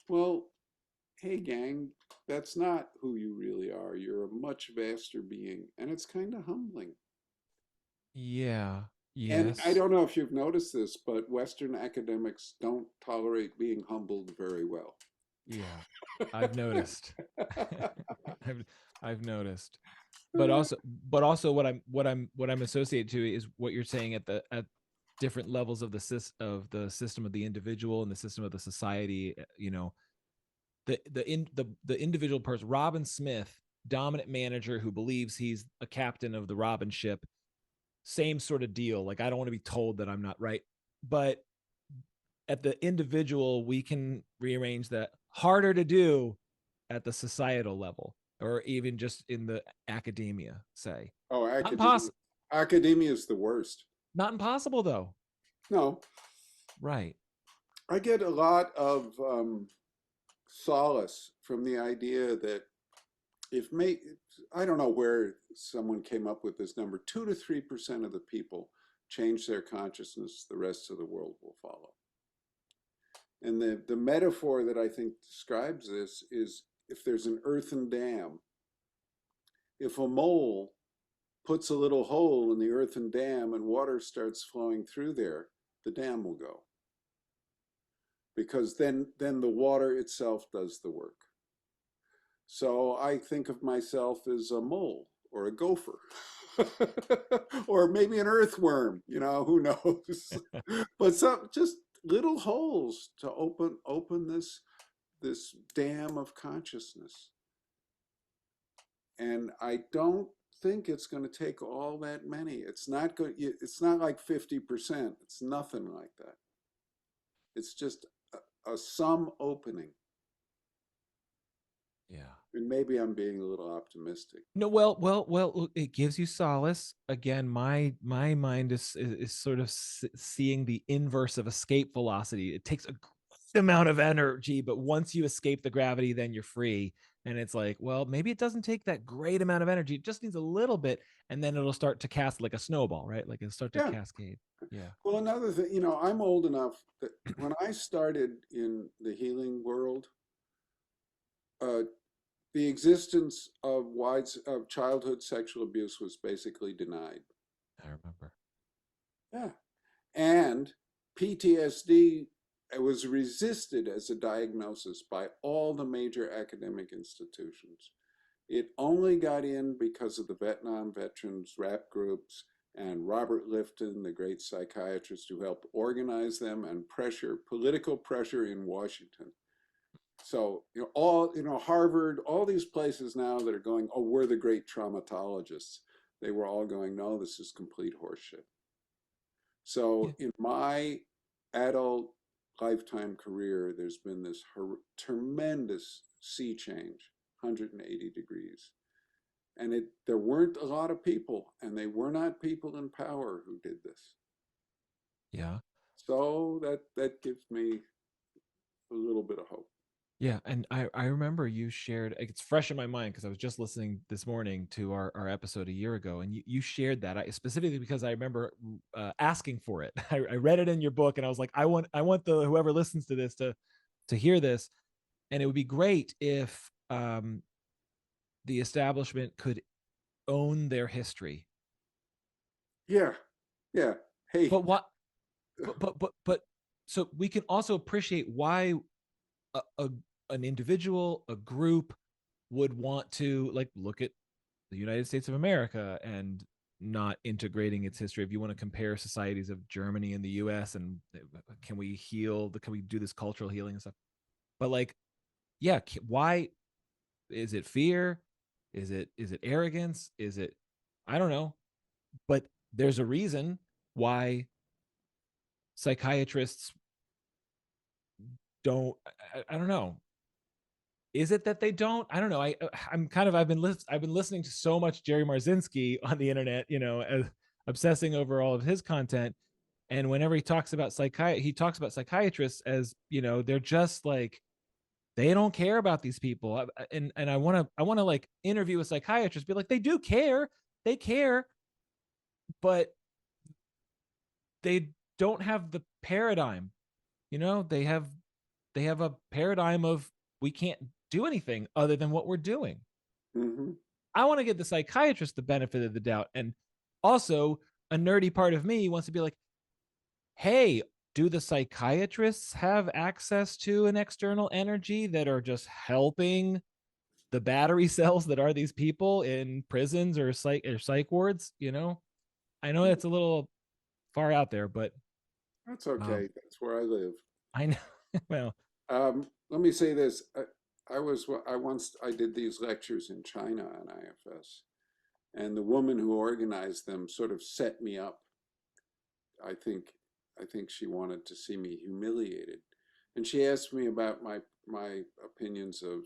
well, hey gang, that's not who you really are. You're a much vaster being, and it's kind of humbling. Yeah. Yes. And I don't know if you've noticed this, but Western academics don't tolerate being humbled very well. Yeah, I've noticed. I've noticed. But also what I'm associated to is what you're saying at different levels of the system of the individual and the system of the society. You know, the individual person, Robin Smith, dominant manager who believes he's a captain of the Robin ship. Same sort of deal. Like, I don't want to be told that I'm not right, but at the individual, we can rearrange that. Harder to do at the societal level, or even just in the academia, say. Oh, academia is the worst. Not impossible, though. No. Right. I get a lot of solace from the idea that I don't know where someone came up with this number, 2 to 3% of the people change their consciousness, the rest of the world will follow. And the metaphor that I think describes this is if there's an earthen dam, if a mole puts a little hole in the earthen dam and water starts flowing through there, the dam will go. Because then the water itself does the work. So I think of myself as a mole or a gopher or maybe an earthworm, you know, who knows? But just little holes to open this dam of consciousness. And I don't think it's going to take all that many. It's not good. It's not like 50%. It's nothing like that. It's just some opening. Yeah. And maybe I'm being a little optimistic. No, well. It gives you solace. Again, my mind is sort of seeing the inverse of escape velocity. It takes a great amount of energy, but once you escape the gravity, then you're free. And it's like, well, maybe it doesn't take that great amount of energy. It just needs a little bit, and then it'll start to cast like a snowball, right? Like it'll start to cascade. Yeah. Well, another thing, you know, I'm old enough that when I started in the healing world, the existence of childhood sexual abuse was basically denied. I remember. Yeah. And PTSD it was resisted as a diagnosis by all the major academic institutions. It only got in because of the Vietnam veterans rap groups and Robert Lifton, the great psychiatrist who helped organize them, and political pressure in Washington. So, Harvard, all these places now that are going, oh, we're the great traumatologists. They were all going, no, this is complete horseshit. Yeah. So in my adult lifetime career, there's been this tremendous sea change, 180 degrees. And there weren't a lot of people, and they were not people in power who did this. Yeah. So that gives me a little bit of hope. Yeah, and I remember you shared, it's fresh in my mind because I was just listening this morning to our episode a year ago, and you shared that specifically because I remember asking for it. I read it in your book, and I was like, I want the whoever listens to this to hear this, and it would be great if the establishment could own their history. Yeah, yeah. Hey, But what? But so we can also appreciate why a an individual, a group would want to like look at the United States of America and not integrating its history. If you want to compare societies of Germany and the US and can we can we do this cultural healing and stuff? But like, yeah, why is it fear? Is it arrogance? Is it I don't know. But there's a reason why psychiatrists don't I don't know. Is it that they don't? I don't know. I've been listening to so much Jerry Marzinski on the internet, obsessing over all of his content. And whenever he talks about he talks about psychiatrists as, they're just like they don't care about these people. And I want to like interview a psychiatrist, be like, they do care. They care, but they don't have the paradigm. They have a paradigm of we can't do anything other than what we're doing. mm-hmm. I want to give the psychiatrist the benefit of the doubt. And also, a nerdy part of me wants to be like, hey, do the psychiatrists have access to an external energy that are just helping the battery cells that are these people in prisons or psych wards? I know that's a little far out there, but That's okay. That's where I live. I know. Well, Let me say this. I did these lectures in China on IFS, and the woman who organized them sort of set me up. I think I think she wanted to see me humiliated, and she asked me about my opinions of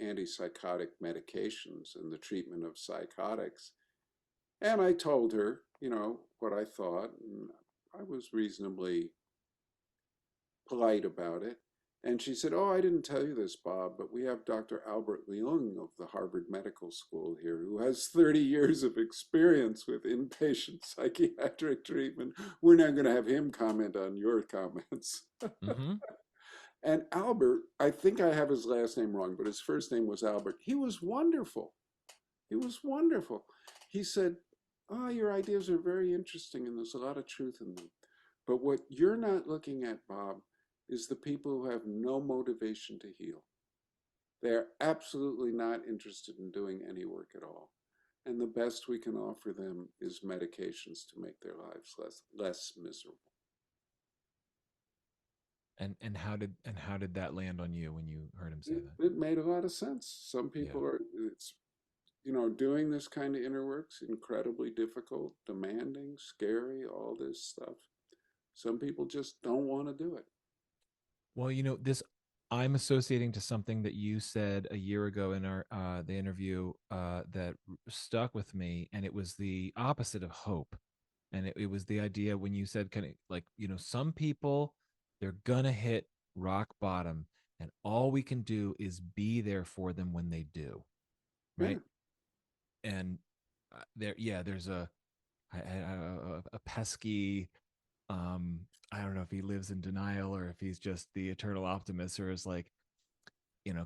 antipsychotic medications and the treatment of psychotics. And I told her, what I thought, and I was reasonably polite about it. And she said, oh, I didn't tell you this, Bob, but we have Dr. Albert Leung of the Harvard Medical School here, who has 30 years of experience with inpatient psychiatric treatment. We're not going to have him comment on your comments. mm-hmm. And Albert, I think I have his last name wrong, but his first name was Albert. He was wonderful. He was wonderful. He said, oh, your ideas are very interesting and there's a lot of truth in them. But what you're not looking at, Bob, is the people who have no motivation to heal. They're absolutely not interested in doing any work at all. And the best we can offer them is medications to make their lives less miserable. And how did that land on you when you heard him say that? It made a lot of sense. Some people doing this kind of inner work's incredibly difficult, demanding, scary, all this stuff. Some people just don't want to do it. Well, this I'm associating to something that you said a year ago in our the interview that stuck with me, and it was the opposite of hope. And it was the idea when you said kind of like, some people, they're gonna hit rock bottom, and all we can do is be there for them when they do, right? Yeah. And there's a pesky I don't know if he lives in denial or if he's just the eternal optimist or is like,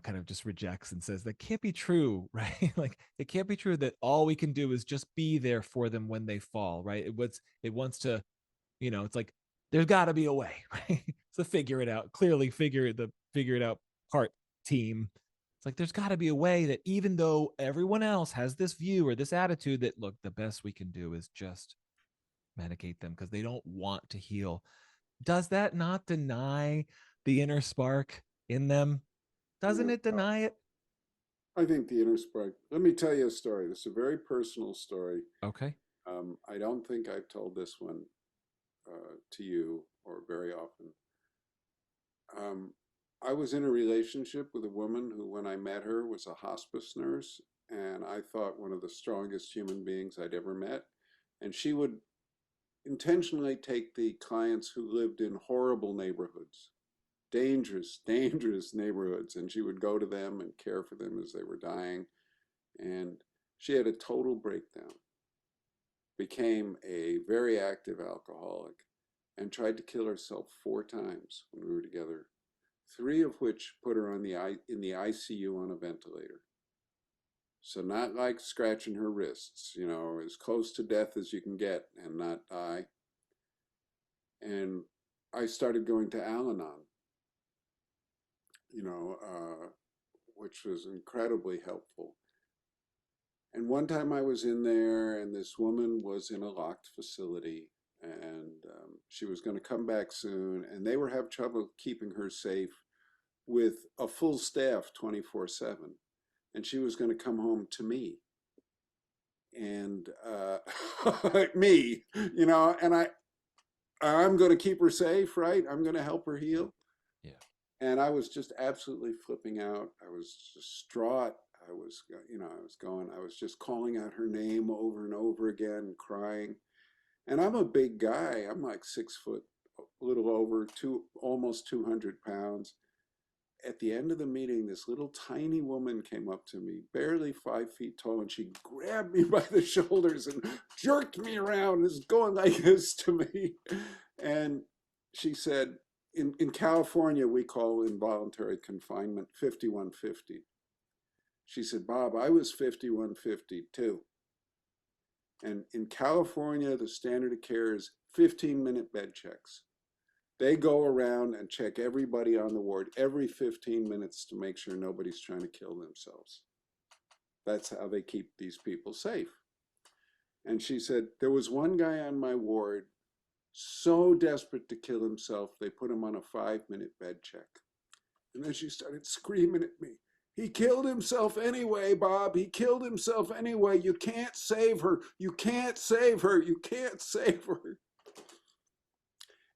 kind of just rejects and says that can't be true, right? Like it can't be true that all we can do is just be there for them when they fall, right? It wants to, it's like there's got to be a way, right? So figure it out. Clearly, figure it out part team. It's like there's got to be a way that even though everyone else has this view or this attitude that look, the best we can do is just medicate them because they don't want to heal. Does that not deny the inner spark in them? Doesn't Yeah. it deny it? I think the inner spark. Let me tell you a story. This is a very personal story. Okay. I don't think I've told this one to you or very often. I was in a relationship with a woman who, when I met her, was a hospice nurse, and I thought one of the strongest human beings I'd ever met. And she would intentionally take the clients who lived in horrible neighborhoods, dangerous, dangerous neighborhoods, and she would go to them and care for them as they were dying. And she had a total breakdown, became a very active alcoholic, and tried to kill herself 4 times when we were together, 3 of which put her in the ICU on a ventilator. So not like scratching her wrists, as close to death as you can get and not die. And I started going to Al-Anon, which was incredibly helpful. And one time I was in there, and this woman was in a locked facility, and she was going to come back soon, and they were having trouble keeping her safe with a full staff 24/7. And she was going to come home to me. And me, and I'm going to keep her safe, right? I'm going to help her heal. Yeah. And I was just absolutely flipping out. I was distraught. I was just calling out her name over and over again, crying. And I'm a big guy. I'm like 6 foot, a little over, almost 200 pounds. At the end of the meeting, this little tiny woman came up to me, barely 5 feet tall, and she grabbed me by the shoulders and jerked me around, is going like this to me. And she said, in California, we call involuntary confinement 5150. She said, Bob, I was 5150 too. And in California, the standard of care is 15-minute bed checks. They go around and check everybody on the ward every 15 minutes to make sure nobody's trying to kill themselves. That's how they keep these people safe. And she said, there was one guy on my ward so desperate to kill himself, they put him on a 5-minute bed check. And then she started screaming at me. He killed himself anyway, Bob. He killed himself anyway. You can't save her. You can't save her. You can't save her.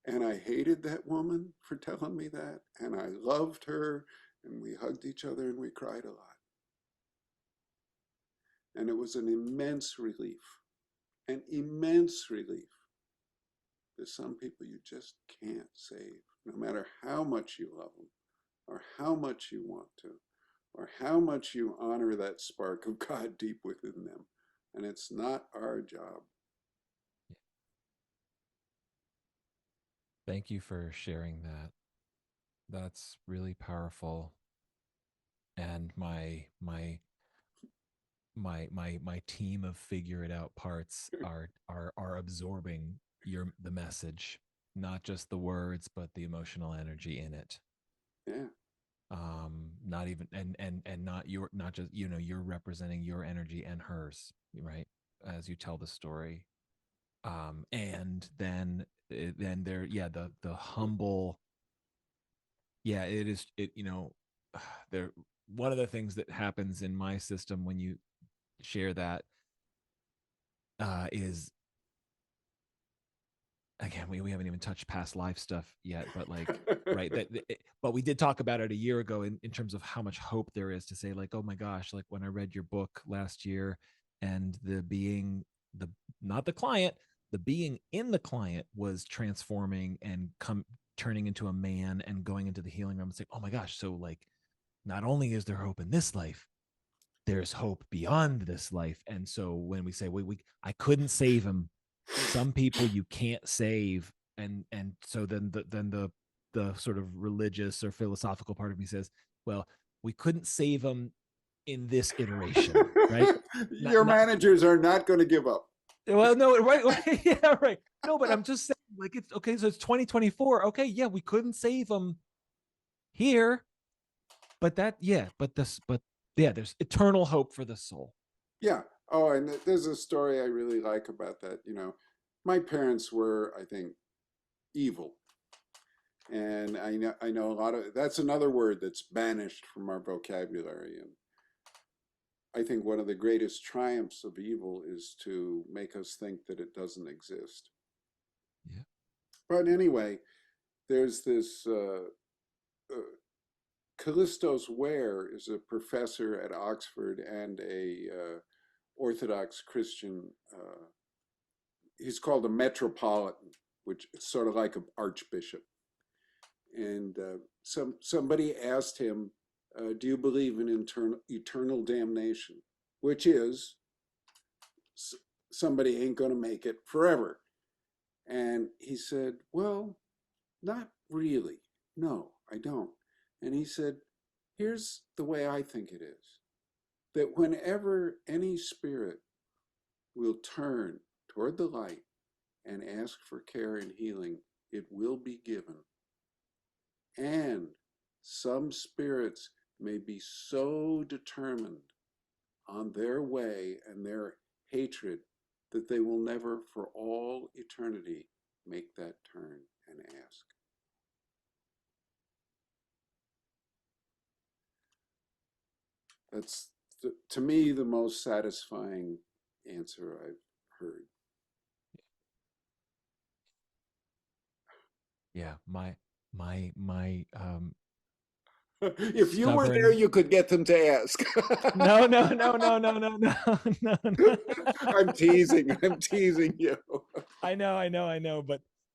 And I hated that woman for telling me that. And I loved her. And we hugged each other and we cried a lot. And it was an immense relief. An immense relief. There's some people you just can't save, no matter how much you love them, or how much you want to, or how much you honor that spark of God deep within them. And it's not our job. Thank you for sharing that. That's really powerful. And my team of figure it out parts are absorbing the message, not just the words, but the emotional energy in it. Yeah. Not even and not just you're representing your energy and hers, right, as you tell the story. And then there, the humble, it is, there, one of the things that happens in my system when you share that is, again, we haven't even touched past life stuff yet, but like, right, but we did talk about it a year ago in terms of how much hope there is to say, like, oh my gosh, like when I read your book last year, and not the client, the being in the client was transforming and turning into a man and going into the healing room and saying, oh my gosh, so like, not only is there hope in this life, there's hope beyond this life. And so when we say, I couldn't save him, some people you can't save, and so then the sort of religious or philosophical part of me says, well, we couldn't save them in this iteration, right? Your managers are not going to give up. Well, no, right, yeah, right. No, but I'm just saying like it's okay. So it's 2024. Okay, yeah, we couldn't save them here, but yeah, there's eternal hope for the soul. Yeah. Oh, and there's a story I really like about that. My parents were, I think, evil. And I know a lot of that's another word that's banished from our vocabulary. And I think one of the greatest triumphs of evil is to make us think that it doesn't exist. Yeah. But anyway, there's this Callistos Ware is a professor at Oxford and a Orthodox Christian. He's called a metropolitan, which is sort of like an archbishop. And somebody asked him, "Do you believe in eternal damnation?" Which is somebody ain't going to make it forever. And he said, "Well, not really. No, I don't." And he said, "Here's the way I think it is, that whenever any spirit will turn toward the light and ask for care and healing, it will be given. And some spirits may be so determined on their way and their hatred that they will never for all eternity make that turn and ask." That's, to me, the most satisfying answer I've heard. Yeah, my If you were there, stubborn. you could get them to ask. No, no, no, no, no, no, no, no, no. I'm teasing. I'm teasing you. I know,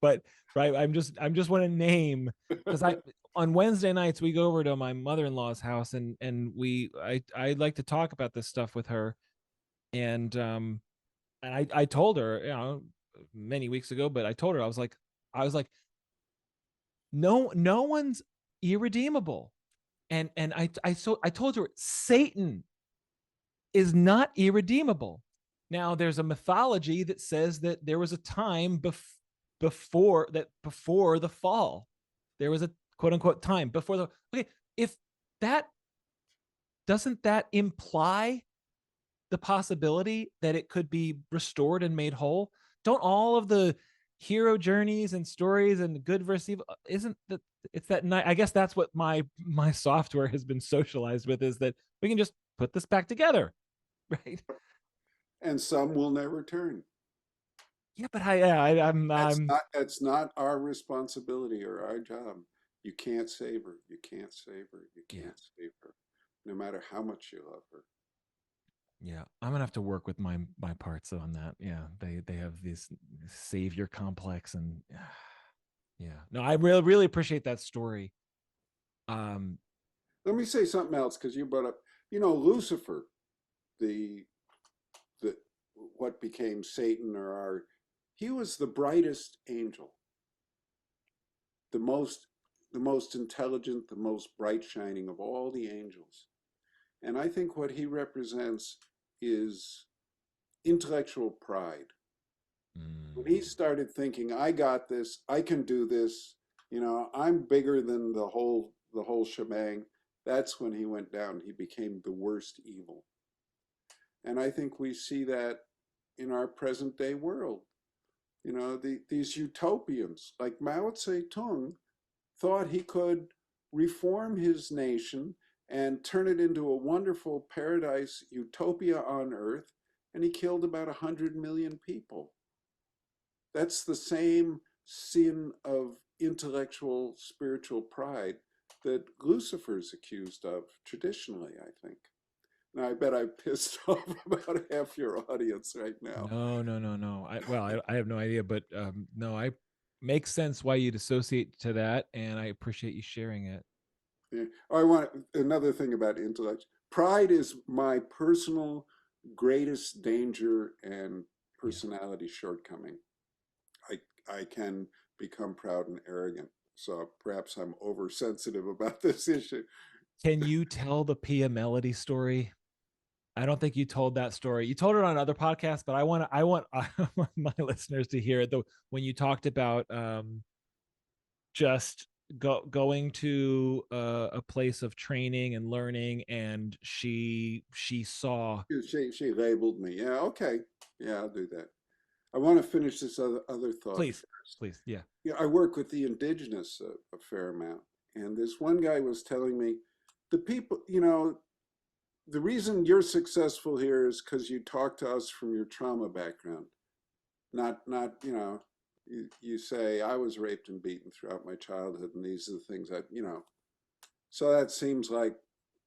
but right, I'm just want to name, because I on Wednesday nights we go over to my mother-in-law's house, and I like to talk about this stuff with her, and I told her, many weeks ago, but I told her I was like no one's irredeemable, and I told her Satan is not irredeemable. Now, there's a mythology that says that there was a time before the fall. There was a quote unquote time before the. Okay, if that doesn't that imply the possibility that it could be restored and made whole? Don't all of the hero journeys and stories and good versus evil, isn't that it's that night? I guess that's what my software has been socialized with, is that we can just put this back together. Right. And some will never turn. Yeah, but That's not our responsibility or our job. You can't save her. You can't save her. You yeah, can't save her, no matter how much you love her. yeah, I'm gonna have to work with my parts on that. Yeah, they have this savior complex, and yeah, no, I really appreciate that story. Um, Let me say something else because you brought up, Lucifer, the the what became Satan, he was the brightest angel, the most the most intelligent, the most bright shining of all the angels. And I think what he represents is intellectual pride. When he mm, started thinking, "I got this, I can do this, I'm bigger than the whole shebang," that's when he went down. He became the worst evil. And I think we see that in our present day world. These utopians like Mao Zedong thought he could reform his nation and turn it into a wonderful paradise utopia on earth, and he killed about 100 million people. That's the same sin of intellectual spiritual pride that Lucifer's accused of traditionally, I think. Now, I bet I pissed off about half your audience right now. no, no, no, no. I have no idea, but no, I makes sense why you'd associate to that, and I appreciate you sharing it. Yeah. I want another thing about intellect. Pride is my personal greatest danger and Yeah. personality shortcoming. I I can become proud and arrogant. So perhaps I'm oversensitive about this issue. Can you tell the Pia Melody story? I don't think you told that story. You told it on other podcasts, but I want my listeners to hear it. When you talked about just going to a place of training and learning, and she saw. She labeled me. Yeah, okay. Yeah, I'll do that. I want to finish this other thought Please, first. please, yeah. Yeah, I work with the indigenous a fair amount, and this one guy was telling me the people, the reason you're successful here is because you talk to us from your trauma background. Not you say I was raped and beaten throughout my childhood, and these are the things that. So that seems like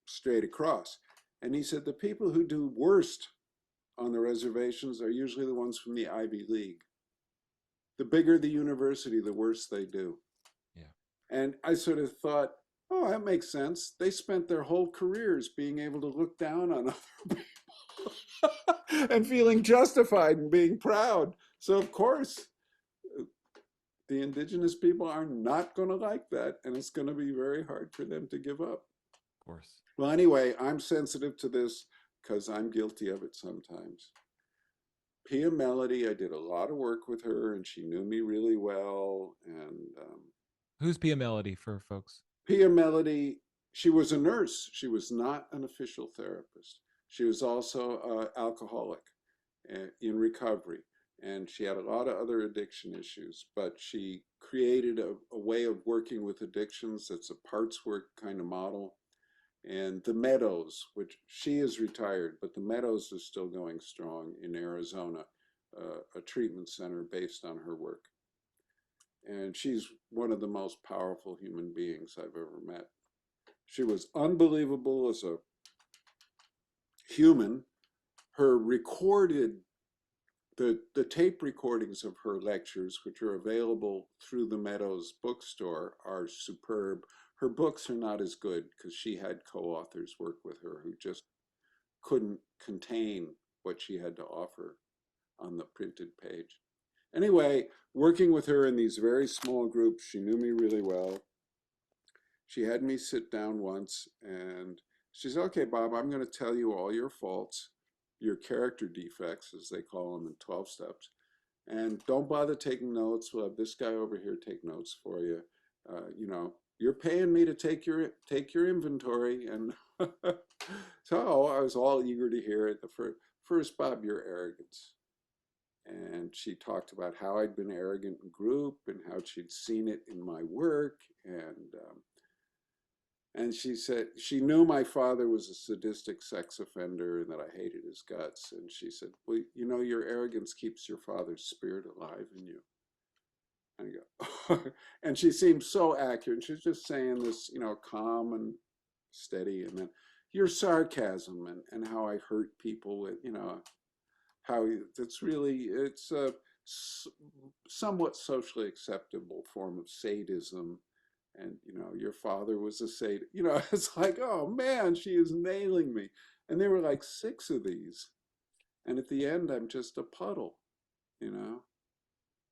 straight across. And he said the people who do worst on the reservations are usually the ones from the Ivy League. The bigger the university, the worse they do. Yeah. And I sort of thought, oh, that makes sense. They spent their whole careers being able to look down on other people and feeling justified and being proud. So, of course, the indigenous people are not going to like that. And it's going to be very hard for them to give up. Of course. Well, anyway, I'm sensitive to this because I'm guilty of it sometimes. Pia Melody, I did a lot of work with her, and she knew me really well. And Who's Pia Melody for folks? Pia Melody, she was a nurse. She was not an official therapist. She was also an alcoholic in recovery, and she had a lot of other addiction issues. But she created a way of working with addictions that's a parts work kind of model. And the Meadows, which she is retired, but the Meadows is still going strong in Arizona, a treatment center based on her work. And she's one of the most powerful human beings I've ever met. She was unbelievable as a human. Her recorded, the tape recordings of her lectures, which are available through the Meadows bookstore, are superb. Her books are not as good because she had co-authors work with her who just couldn't contain what she had to offer on the printed page. Anyway, working with her in these very small groups, she knew me really well. She had me sit down once and she said, okay, Bob, I'm going to tell you all your faults, your character defects, as they call them in 12 steps. And don't bother taking notes. We'll have this guy over here take notes for you. You're paying me to take your inventory. And so I was all eager to hear it. First, Bob, your arrogance. And she talked about how I'd been arrogant in group and how she'd seen it in my work. And she said she knew my father was a sadistic sex offender and that I hated his guts. And she said, well, your arrogance keeps your father's spirit alive in you. And I go, and she seemed so accurate. She's just saying this, calm and steady. And then your sarcasm and how I hurt people with, how it's a somewhat socially acceptable form of sadism. And, your father was a sadist. It's like, oh man, she is nailing me. And there were like 6 of these. And at the end, I'm just a puddle,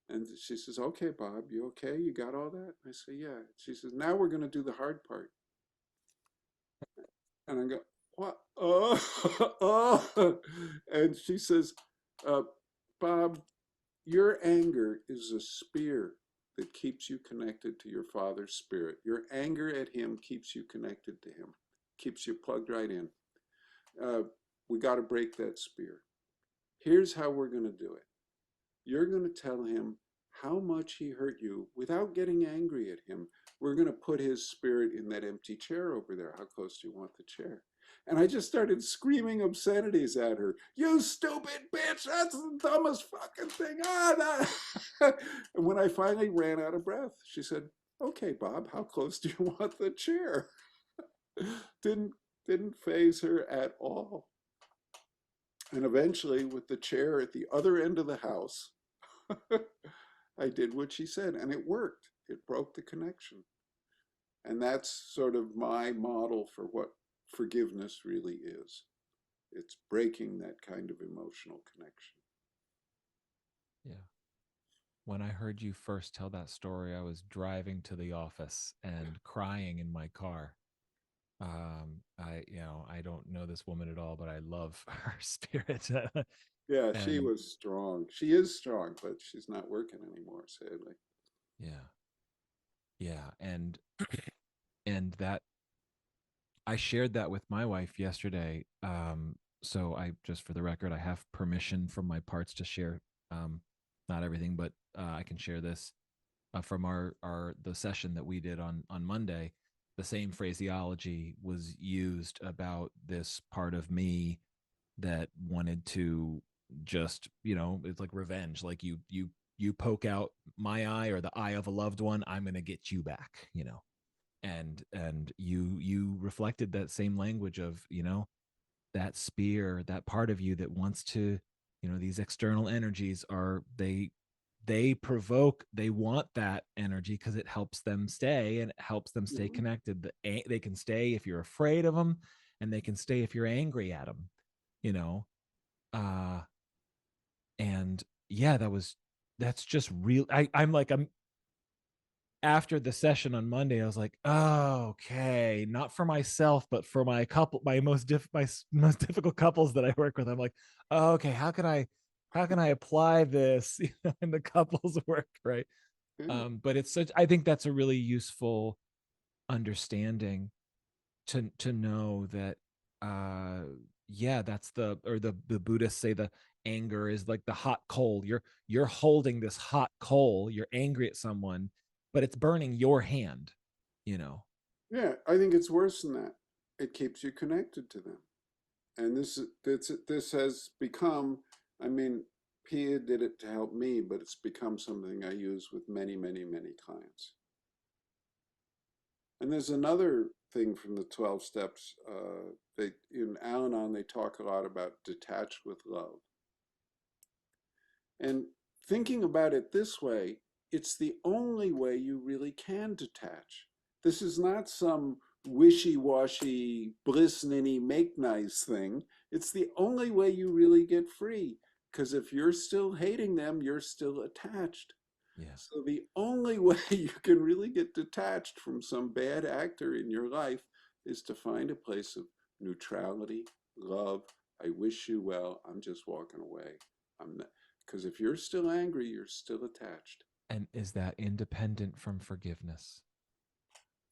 And she says, okay, Bob, you okay? You got all that? I say, yeah. She says, now we're going to do the hard part. And I go, what? Oh. And she says, Bob, your anger is a spear that keeps you connected to your father's spirit. Your anger at him keeps you connected to him, keeps you plugged right in. We got to break that spear. Here's how we're going to do it. You're going to tell him how much he hurt you without getting angry at him. We're going to put his spirit in that empty chair over there. How close do you want the chair? And I just started screaming obscenities at her. You stupid bitch, that's the dumbest fucking thing. And when I finally ran out of breath, she said, okay, Bob, how close do you want the chair? Didn't faze her at all. And eventually, with the chair at the other end of the house, I did what she said, and it worked. It broke the connection. And that's sort of my model for what forgiveness really is. It's breaking that kind of emotional connection. Yeah. When I heard you first tell that story, I was driving to the office and crying in my car. I don't know this woman at all, but I love her spirit. Yeah, she And was strong. She is strong, but she's not working anymore, sadly. yeah, yeah, and that I shared that with my wife yesterday. So I just for the record, I have permission from my parts to share, not everything, but I can share this from our the session that we did on Monday. The same phraseology was used about this part of me that wanted to just, it's like revenge. Like you poke out my eye or the eye of a loved one, I'm gonna get you back. And you reflected that same language of, that spear, that part of you that wants to, these external energies are they provoke, they want that energy because it helps them stay, and it helps them stay Mhm. connected. They can stay if you're afraid of them, and they can stay if you're angry at them, you know uh and yeah, that's just real. I'm after the session on Monday, I was like, oh, okay, not for myself, but for my couple, my most difficult couples that I work with. I'm like, oh, okay, how can I apply this in the couples work, right? Yeah. But I think that's a really useful understanding to know that, uh yeah, that's the Buddhists say the anger is like the hot coal. You're holding this hot coal, you're angry at someone, but it's burning your hand, you know Yeah, I think it's worse than that. It keeps you connected to them. And this has become, I mean, Pia did it to help me, but it's become something I use with many, many, many clients. And there's another thing from the 12 steps. They in Al-Anon they talk a lot about detach with love. And thinking about it this way, it's the only way you really can detach. This is not some wishy-washy, bliss-ninny, make nice thing. It's the only way you really get free. Because if you're still hating them, you're still attached. yeah. So the only way you can really get detached from some bad actor in your life is to find a place of neutrality, love. I wish you well. I'm just walking away. I'm not, because if you're still angry, you're still attached. And is that independent from forgiveness?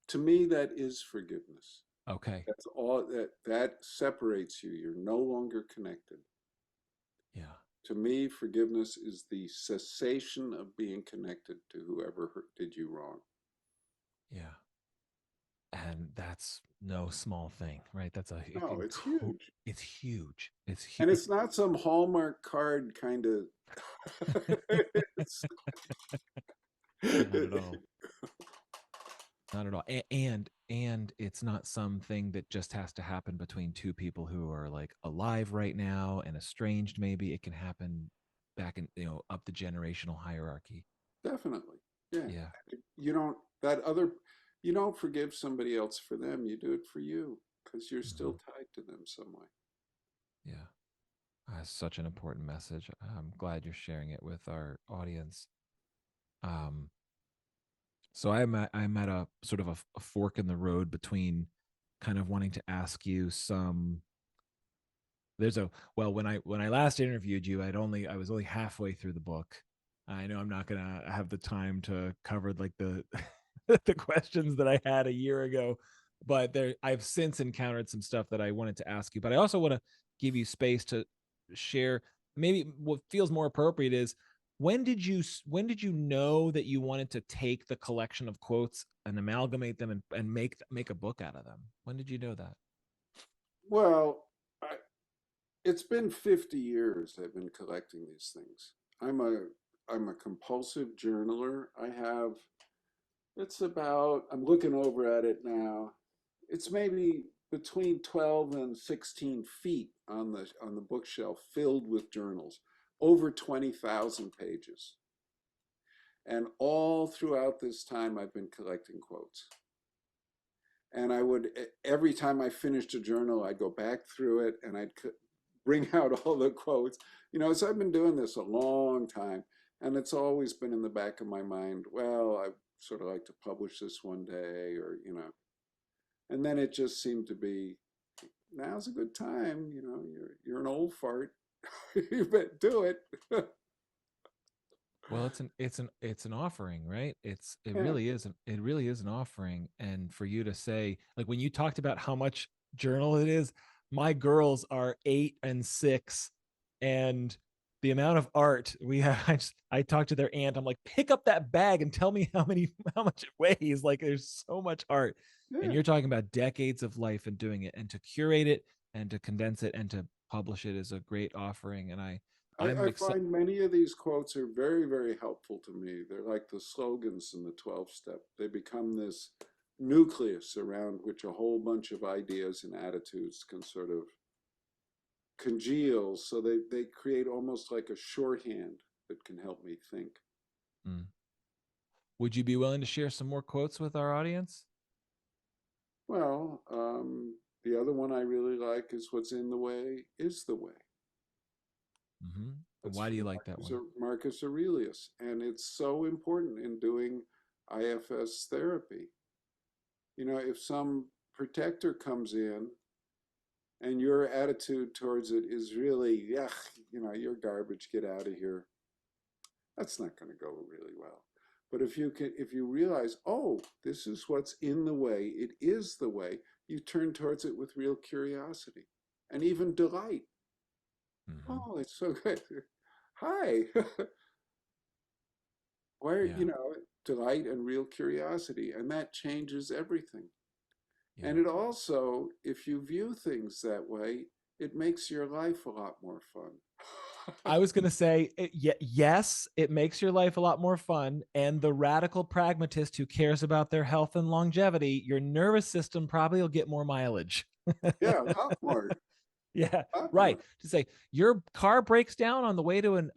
To me, that is forgiveness. Okay. That's all that separates you. You're no longer connected. Yeah. To me, forgiveness is the cessation of being connected to whoever did you wrong. Yeah. And that's no small thing, right? That's Oh, it's huge. it's huge. It's And huge. it's not some Hallmark card kind of. Not at all. Not at all. And it's not something that just has to happen between two people who are like alive right now and estranged. Maybe it can happen back in, up the generational hierarchy. Definitely. Yeah. Yeah. You don't, that other, you don't forgive somebody else for them. You do it for you because you're still Hmm. tied to them some way. Yeah. That's such an important message. I'm glad you're sharing it with our audience. Um, so I'm at a sort of a fork in the road between kind of wanting to ask you some. There's a well, when I last interviewed you, I was only halfway through the book. I know I'm not gonna have the time to cover like the the questions that I had a year ago, but I've since encountered some stuff that I wanted to ask you. But I also want to give you space to share. Maybe what feels more appropriate is, when did you know that you wanted to take the collection of quotes and amalgamate them and make a book out of them? When did you know that? Well, I, it's been 50 years I've been collecting these things. I'm a I'm a compulsive journaler. I'm looking over at it now. It's maybe between 12 and 16 feet on the bookshelf filled with journals, over 20,000 pages. And all throughout this time, I've been collecting quotes. And every time I finished a journal, I'd go back through it and I'd bring out all the quotes. So I've been doing this a long time. And it's always been in the back of my mind, well, I sort of like to publish this one day, or. And then it just seemed to be, now's a good time. You're an old fart. You better do it. Well, it's an offering, right? It Yeah, really is it really is an offering. And for you to say, like when you talked about how much journal it is, my girls are 8 and 6, and the amount of art we have, I talked to their aunt. I'm like, pick up that bag and tell me how much it weighs. Like there's so much art. And yeah. you're talking about decades of life and doing it, and to curate it and to condense it and to publish it is a great offering. And I'm I excited. find many of these quotes are very, very helpful to me. They're like the slogans in the 12 step. They become this nucleus around which a whole bunch of ideas and attitudes can sort of congeal. So they create almost like a shorthand that can help me think. Mm. Would you be willing to share some more quotes with our audience? Well, the other one I really like is "What's in the way is the way." Mm-hmm. That's Why do from you like that one? Marcus Aurelius. And it's so important in doing IFS therapy. If some protector comes in and your attitude towards it is really, yeah, you're garbage, get out of here, that's not going to go really well. But if you realize, oh, this is what's in the way, it is the way, you turn towards it with real curiosity and even delight. Mm-hmm. Oh, it's so good. Hi. Where, Yeah. delight and real curiosity. And that changes everything. Yeah. And it also, if you view things that way, it makes your life a lot more fun. I was going to say, yes, it makes your life a lot more fun. And the radical pragmatist who cares about their health and longevity, your nervous system probably will get more mileage. Yeah, a lot more. Yeah, A lot right. more. To say your car breaks down on the way to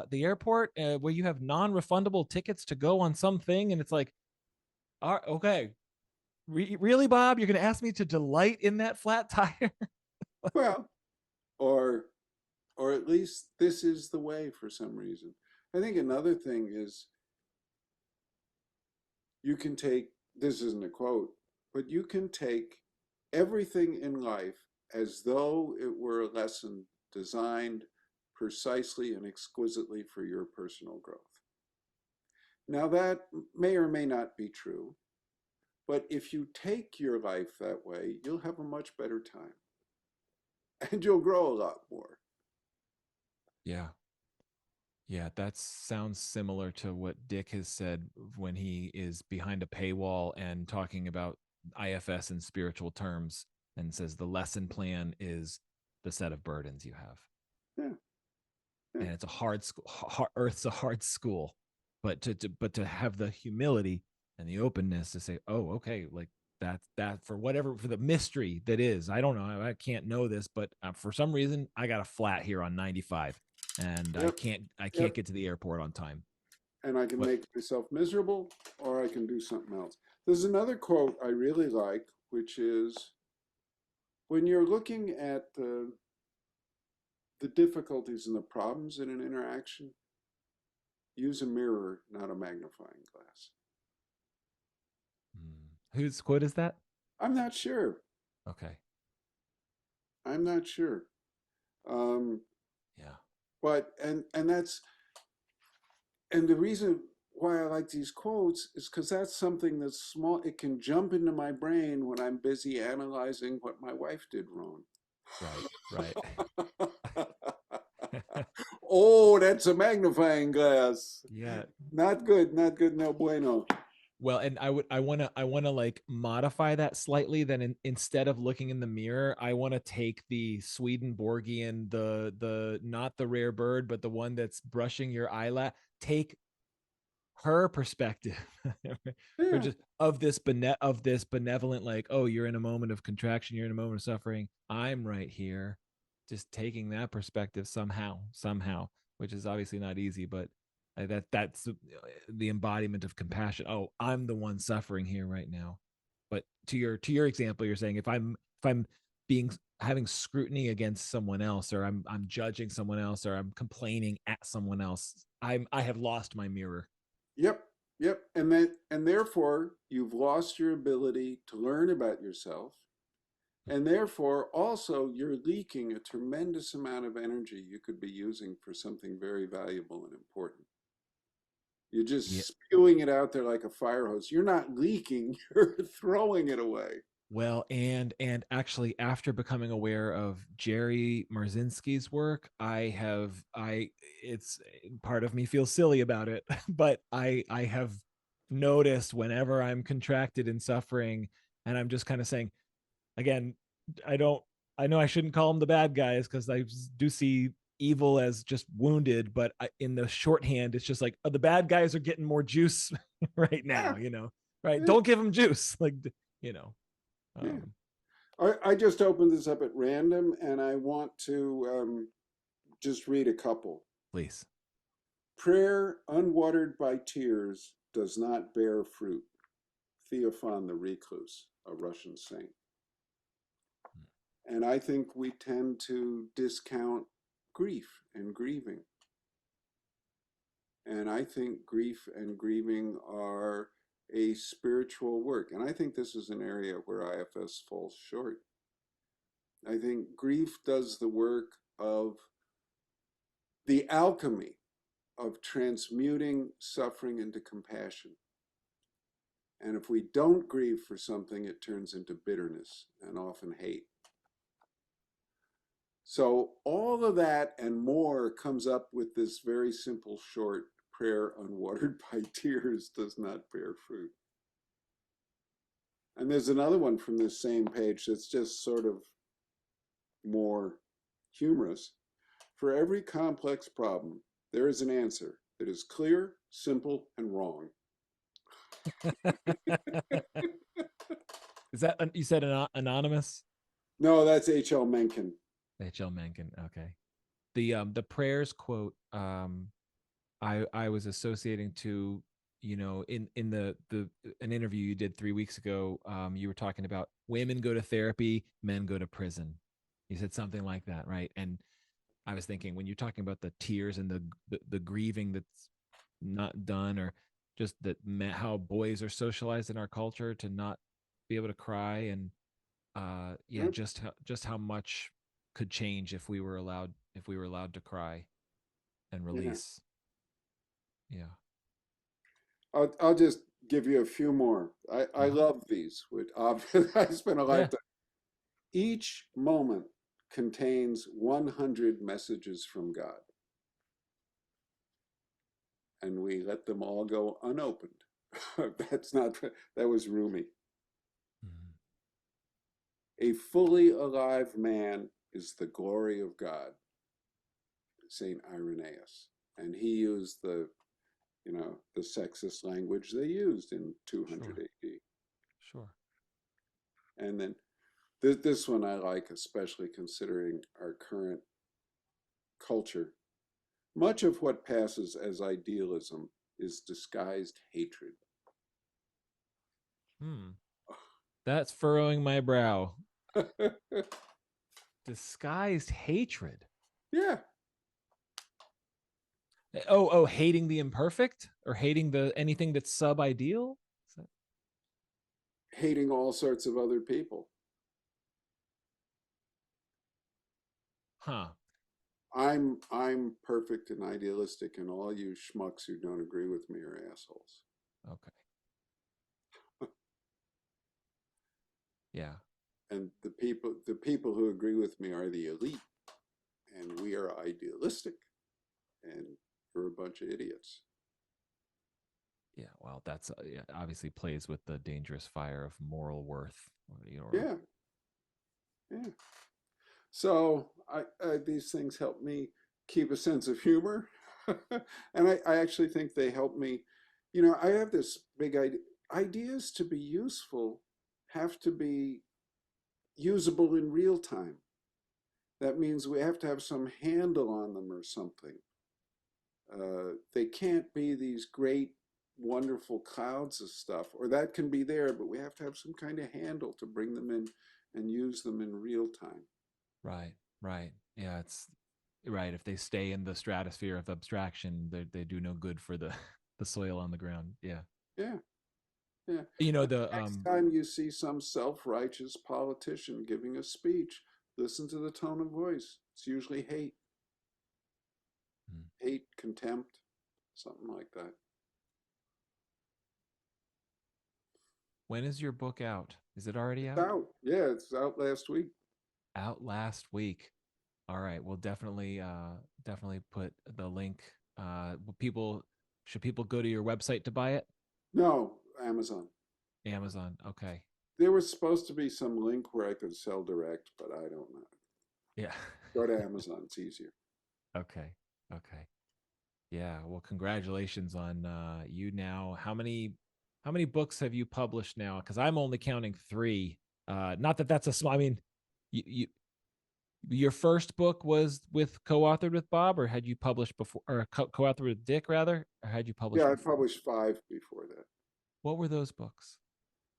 the airport, where you have non-refundable tickets to go on something, and it's like, okay, really, Bob, you're going to ask me to delight in that flat tire? Well, or or at least this is the way for some reason. I think another thing is you can take, this isn't a quote, but you can take everything in life as though it were a lesson designed precisely and exquisitely for your personal growth. Now, that may or may not be true, but if you take your life that way, you'll have a much better time and you'll grow a lot more. Yeah. Yeah, that sounds similar to what Dick has said when he is behind a paywall and talking about IFS in spiritual terms, and says the lesson plan is the set of burdens you have. Yeah, yeah, And it's a hard school. Earth's a hard school, but to have the humility and the openness to say, oh, okay, like that for whatever, for the mystery that is, I don't know, I can't know this, but for some reason I got a flat here on 95, and I yep, can't I yep. can't get to the airport on time. And I can What? make myself miserable or I can do something else. There's another quote I really like, which is when you're looking at the difficulties and the problems in an interaction, use a mirror, not a magnifying glass. Whose quote is that? I'm not sure. Okay. I'm not sure. Um, Yeah. but and the reason why I like these quotes is because that's something that's small. It can jump into my brain when I'm busy analyzing what my wife did wrong. Right. Right. Oh, that's a magnifying glass. Yeah. Not good, not good, no bueno. Well, and I want to like modify that slightly. Then instead of looking in the mirror, I want to take the Swedenborgian, the not the rare bird, but the one that's brushing your eyelash. Take her perspective, or Yeah, just of this benevolent, like, oh, you're in a moment of contraction, you're in a moment of suffering, I'm right here. Just taking that perspective somehow, which is obviously not easy, but that's the embodiment of compassion. Oh, I'm the one suffering here right now. But to your example, you're saying if I'm being having scrutiny against someone else, or I'm judging someone else, or I'm complaining at someone else, I have lost my mirror. yep, Yep. And therefore you've lost your ability to learn about yourself. And therefore also you're leaking a tremendous amount of energy you could be using for something very valuable and important. You're Yeah. just spewing it out there like a fire hose. You're not leaking, you're throwing it away. Well, and actually, after becoming aware of Jerry Marzinski's work, I it's part of me feels silly about it, but I have noticed whenever I'm contracted and suffering, and I'm just kind of saying, again, I don't, I know I shouldn't call them the bad guys because I do see evil as just wounded, but in the shorthand, it's just like, oh, the bad guys are getting more juice right Yeah, now, right? yeah, Don't give them juice, like, you know. yeah. Um, I just opened this up at random and I want to just read a couple. please. Prayer unwatered by tears does not bear fruit. Theophan the Recluse, a Russian saint. And I think we tend to discount grief and grieving. And I think grief and grieving are a spiritual work. And I think this is an area where IFS falls short. I think grief does the work of the alchemy of transmuting suffering into compassion. And if we don't grieve for something, it turns into bitterness and often hate. So all of that and more comes up with this very simple, short prayer unwatered by tears does not bear fruit. And there's another one from this same page that's just sort of more humorous. For every complex problem, there is an answer that is clear, simple, and wrong. Is that you said anonymous? No, that's H.L. Mencken. H.L. Mencken. Okay. The prayers quote I was associating to, in the an interview you did 3 weeks ago, you were talking about women go to therapy, men go to prison. You said something like that, right? And I was thinking, when you're talking about the tears and the grieving that's not done, or just that, how boys are socialized in our culture to not be able to cry, and yeah, Yep. just how much could change if we were allowed to cry and Yeah. release. Yeah. I'll just give you a few more. I Mhm. love these. I spent a Yeah. lifetime. Each moment contains 100 messages from God, and we let them all go unopened. That's not, that was Rumi. Mhm. A fully alive man is the glory of God, Saint Irenaeus. And he used the sexist language they used in 200 Sure. AD. Sure. And then this one I like, especially considering our current culture. Much of what passes as idealism is disguised hatred. Hmm. That's furrowing my brow. Disguised hatred. Yeah, Oh, hating the imperfect, or hating the anything that's sub ideal. hating all sorts of other people. Huh. I'm perfect and idealistic, and all you schmucks who don't agree with me are assholes. Okay. Yeah. And the people who agree with me are the elite, and we are idealistic, and we're a bunch of idiots. Yeah. Well, that's yeah, obviously plays with the dangerous fire of moral worth. Or Yeah, yeah. So these things help me keep a sense of humor, and I actually think they help me. I have this big idea. Ideas to be useful have to be usable in real time. That means we have to have some handle on them or something. They can't be these great, wonderful clouds of stuff, or that can be there, but we have to have some kind of handle to bring them in and use them in real time. right. Right. Yeah. It's right. If they stay in the stratosphere of abstraction, they do no good for the the soil on the ground. Yeah. Yeah, yeah. You know And the the next time you see some self-righteous politician giving a speech, listen to the tone of voice. It's usually hate, contempt, something like that. when is your book out? Is it already It's out? out. Yeah, it's out last week. Out last week. All right. We'll definitely put the link. People should people go to your website to buy it? No, Amazon. Amazon. Okay. There was supposed to be some link where I could sell direct, but I don't know. Yeah. Go to Amazon, it's easier. Okay. Okay. Yeah. Well, congratulations on you now. How many books have you published now? Because I'm only counting three. Not that that's a small. I mean, you your first book was with co-authored with Bob, or had you published before, or co-authored with Dick rather, or had you published Yeah, I before? published 5 before that. What were those books?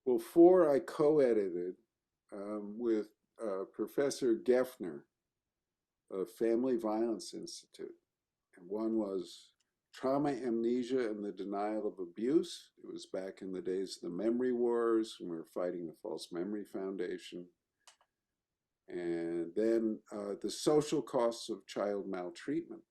Well, 4 I co-edited with Professor Geffner of Family Violence Institute. And one was Trauma, Amnesia, and the Denial of Abuse. It was back in the days of the memory wars when we were fighting the False Memory Foundation. And then The Social Costs of Child Maltreatment.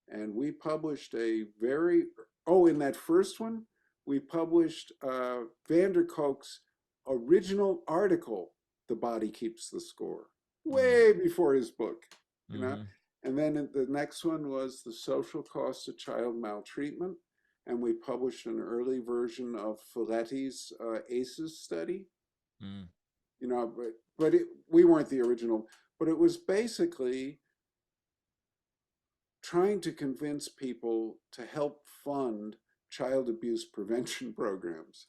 And we published in that first one, we published Van der Kolk's original article, The Body Keeps the Score, way before his book, you know? Mm-hmm. And then the next one was The Social Costs of Child Maltreatment. And we published an early version of Folletti's ACEs study, Mm. you know, but we weren't the original, but it was basically trying to convince people to help fund child abuse prevention programs.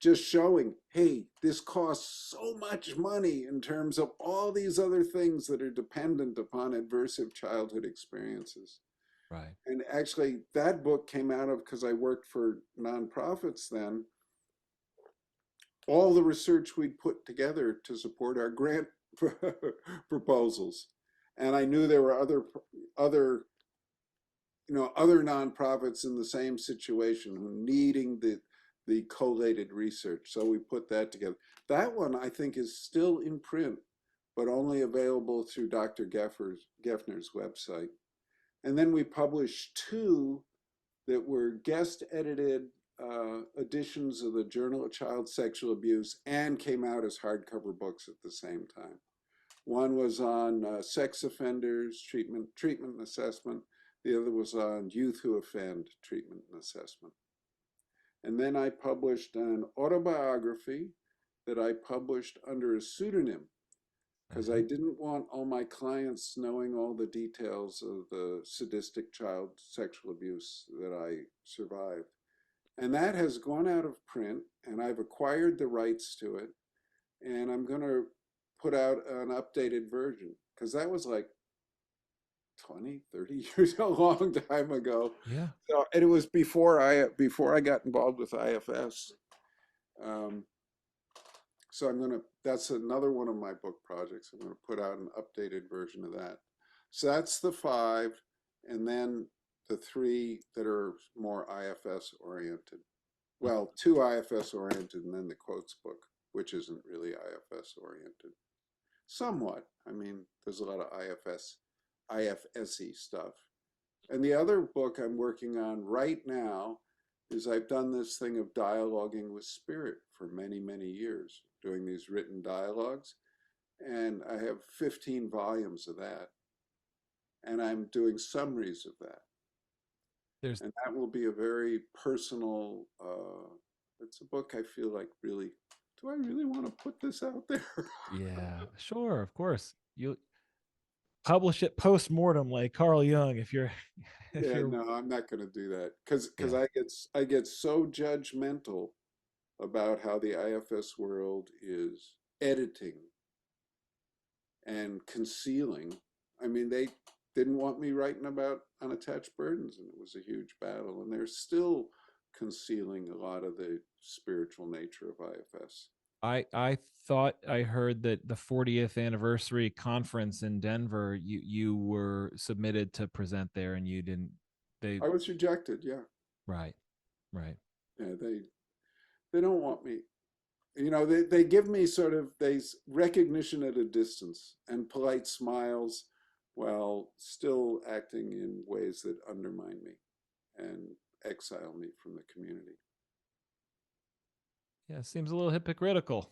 Just showing, hey, this costs so much money in terms of all these other things that are dependent upon adversive childhood experiences. Right. And actually, that book came out of, because I worked for nonprofits then, all the research we'd put together to support our grant proposals. And I knew there were other other nonprofits in the same situation who needing the collated research. So we put that together. That one I think is still in print, but only available through Dr. Geffner's website. And then we published 2 that were guest edited editions of the Journal of Child Sexual Abuse and came out as hardcover books at the same time. One was on sex offenders, treatment and assessment. The other was on youth who offend, treatment and assessment. And then I published an autobiography that I published under a pseudonym because I didn't want all my clients knowing all the details of the sadistic child sexual abuse that I survived. And that has gone out of print, and I've acquired the rights to it. And I'm going to put out an updated version because that was like 20, 30 years, a long time ago. Yeah. So, and it was before I got involved with IFS. So that's another one of my book projects. I'm going to put out an updated version of that. So that's the 5, and then the 3 that are more IFS oriented. Well, 2 IFS oriented, and then the quotes book, which isn't really IFS oriented. Somewhat. I mean, there's a lot of IFSy stuff. And the other book I'm working on right now is I've done this thing of dialoguing with spirit for many, many years, doing these written dialogues. And I have 15 volumes of that. And I'm doing summaries of that. And that will be a very personal, it's a book I feel like really, do I really want to put this out there? Yeah, sure, of course. You publish it post-mortem like Carl Jung if you're if Yeah, you're no, I'm not going to do that because yeah. I get so judgmental about how the IFS world is editing and concealing. I mean, they didn't want me writing about unattached burdens, and it was a huge battle. And they're still concealing a lot of the spiritual nature of IFS. I thought I heard that the 40th anniversary conference in Denver, you were submitted to present there and you didn't. They I was rejected, yeah. Right. Right. Yeah, they don't want me. They give me sort of recognition at a distance and polite smiles while still acting in ways that undermine me and exile me from the community. Yeah, seems a little hypocritical.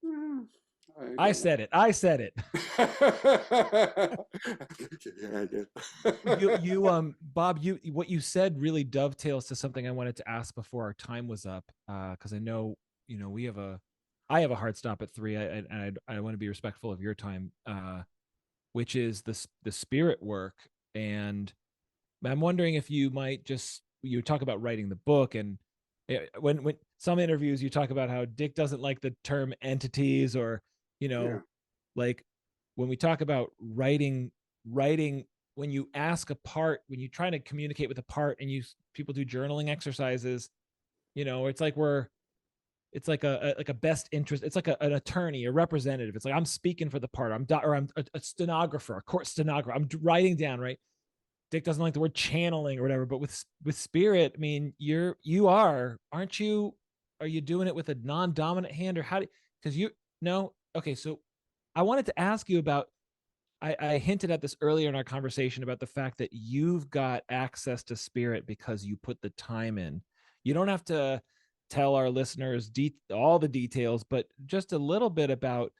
Mm, I I don't know. said it. I said it. Yeah, I guess. Bob, you what you said really dovetails to something I wanted to ask before our time was up, because I know, we have I have a hard stop at 3. I want to be respectful of your time, which is the spirit work. And I'm wondering if you might just, you talk about writing the book, and when some interviews you talk about how Dick doesn't like the term entities, or you Yeah, know like when we talk about writing, when you ask a part, when you try to communicate with a part, and people do journaling exercises, it's like it's like a best interest, it's like an attorney, a representative. It's like I'm speaking for the part, or I'm a stenographer, a court stenographer, I'm writing down, right? Dick doesn't like the word channeling or whatever, but with spirit, I mean, you aren't you? Are you doing it with a non-dominant hand, or how do? Because you no, okay. So I wanted to ask you about. I hinted at this earlier in our conversation about the fact that you've got access to spirit because you put the time in. You don't have to tell our listeners all the details, but just a little bit about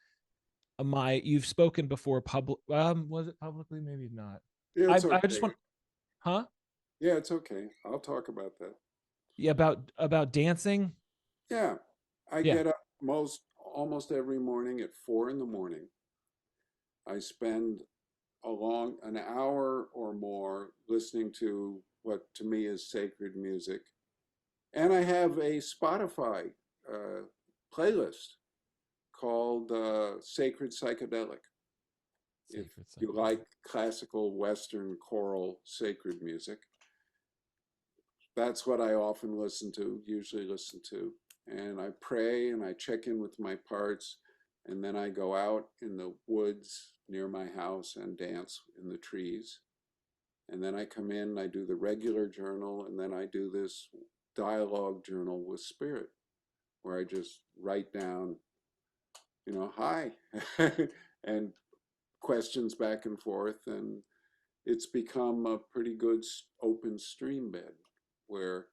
you've spoken before public. Was it publicly? Maybe not. yeah, I it's I just okay. want, huh? Yeah, it's okay. I'll talk about that. Yeah, about dancing. Yeah, I Yeah. get up almost every morning at 4 in the morning. I spend an hour or more listening to what to me is sacred music. And I have a Spotify uh, playlist called Sacred Psychedelic. If Sacred you psychedelic. like classical Western choral sacred music, that's what I often usually listen to. And I pray and I check in with my parts. And then I go out in the woods near my house and dance in the trees. And then I come in and I do the regular journal. And then I do this dialogue journal with spirit where I just write down, hi, and questions back and forth. And it's become a pretty good open stream bed where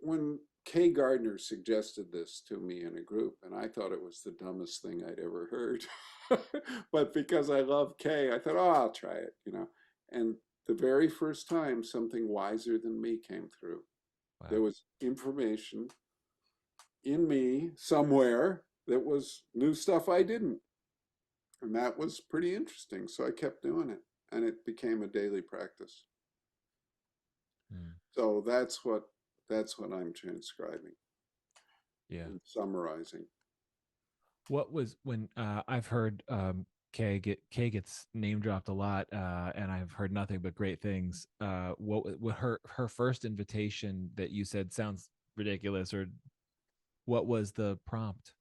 when Kay Gardner suggested this to me in a group, and I thought it was the dumbest thing I'd ever heard. But because I love Kay, I thought, oh, I'll try it. And the very first time, something wiser than me came through. There Wow. was information in me somewhere that was new stuff I didn't. And that was pretty interesting. So I kept doing it, and it became a daily practice. Mm. So that's what I'm transcribing Yeah. and summarizing. What was when I've heard Kay gets name dropped a lot, and I've heard nothing but great things. What her first invitation that you said sounds ridiculous, or what was the prompt?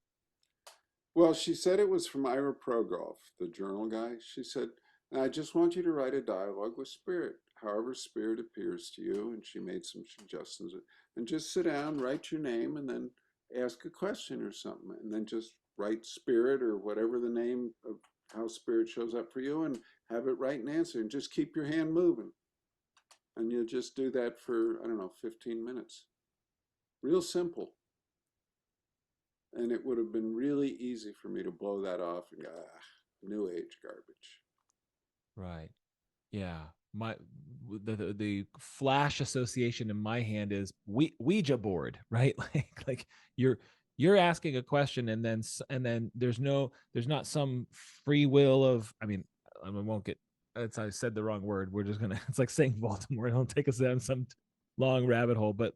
Well, she said it was from Ira Progoff, the journal guy. She said, I just want you to write a dialogue with spirit, however spirit appears to you. And she made some suggestions. And just sit down, write your name, and then ask a question or something. And then just write spirit or whatever the name of how spirit shows up for you and have it write an answer. And just keep your hand moving. And you'll just do that for, I don't know, 15 minutes. Real simple. And it would have been really easy for me to blow that off and go, new age garbage. Right. Yeah. My the flash association in my hand is Ouija board, right? Like you're you're asking a question, and then there's not some free will of, I mean, I won't get, I said the wrong word. We're just gonna it's like saying Baltimore. Don't take us down some long rabbit hole. But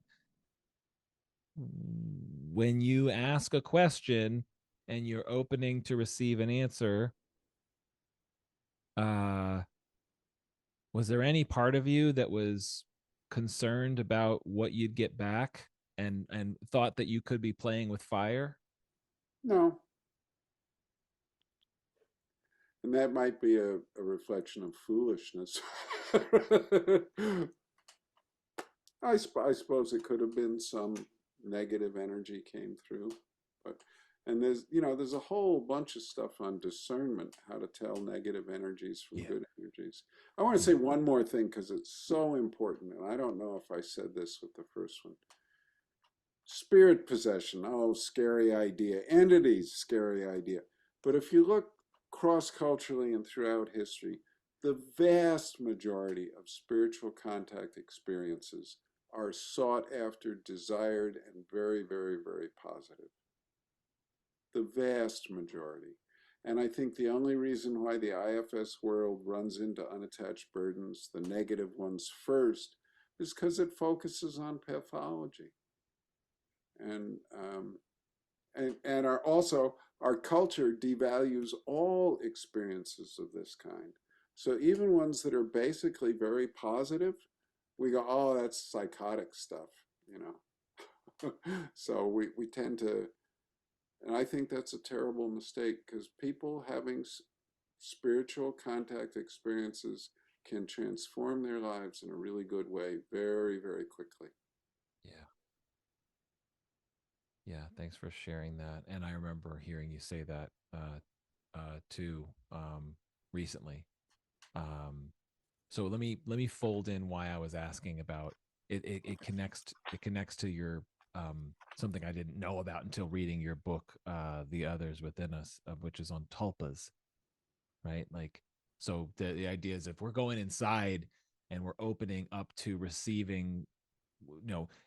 when you ask a question and you're opening to receive an answer, uh was there any part of you that was concerned about what you'd get back, and thought that you could be playing with fire? No, And that might be a reflection of foolishness. I suppose it could have been some negative energy came through, but and there's a whole bunch of stuff on discernment, how to tell negative energies from Yeah. good energies. I want to Yeah. say one more thing because it's so important, and I don't know if I said this with the first one. Spirit possession, oh, scary idea. Entities, scary idea. But if you look cross culturally and throughout history, the vast majority of spiritual contact experiences are sought after, desired, and very, very, very positive. The vast majority. And I think the only reason why the IFS world runs into unattached burdens, the negative ones first, is because it focuses on pathology. And and our culture devalues all experiences of this kind. So even ones that are basically very positive, we go, oh, that's psychotic stuff, you know. So we tend to, and I think that's a terrible mistake because people having spiritual contact experiences can transform their lives in a really good way very, very quickly. Yeah. Yeah. Thanks for sharing that. And I remember hearing you say that too recently. Um, so let me fold in why I was asking about it. It connects to your something I didn't know about until reading your book, The Others Within Us, which is on tulpas, right? Like, so the idea is if we're going inside and we're opening up to receiving,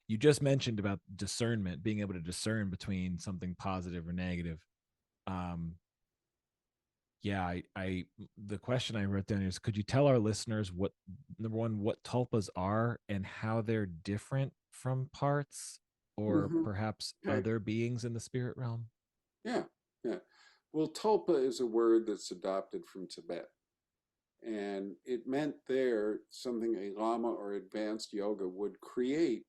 you just mentioned about discernment, being able to discern between something positive or negative. Um, yeah, I the question I wrote down is, could you tell our listeners what, number one, what tulpas are and how they're different from parts or Mm-hmm. perhaps Okay. other beings in the spirit realm? Yeah, yeah. Well, tulpa is a word that's adopted from Tibet. And it meant there something a lama or advanced yoga would create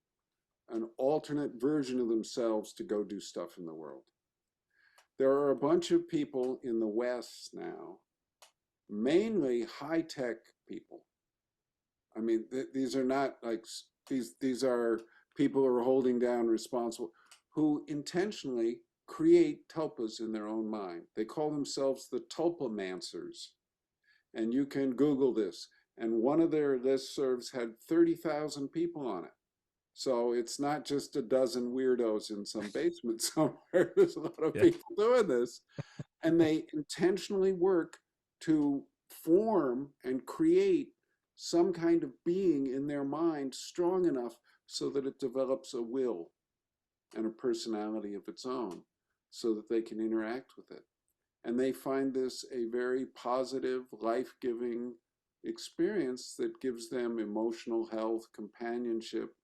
an alternate version of themselves to go do stuff in the world. There are a bunch of people in the West now, mainly high tech people. I mean, these are not like these are people who are holding down responsible, who intentionally create tulpas in their own mind. They call themselves the tulpamancers. And you can Google this. And one of their listservs had 30,000 people on it. So it's not just a dozen weirdos in some basement somewhere. There's a lot of Yeah. people doing this. And they intentionally work to form and create some kind of being in their mind strong enough so that it develops a will and a personality of its own so that they can interact with it. And they find this a very positive, life giving experience that gives them emotional health, companionship,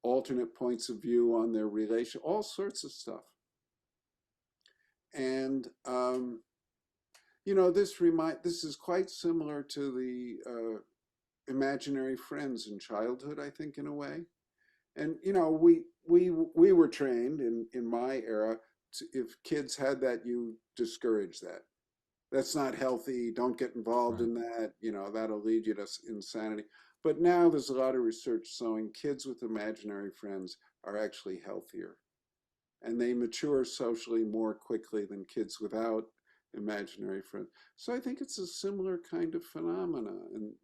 alternate points of view on their relation, all sorts of stuff. And this is quite similar to the imaginary friends in childhood, I think, in a way. And we were trained in my era if kids had that, you discourage that. That's not healthy. Don't get involved Right. in that. That'll lead you to insanity. But now there's a lot of research showing kids with imaginary friends are actually healthier and they mature socially more quickly than kids without imaginary friends. So I think it's a similar kind of phenomena. And,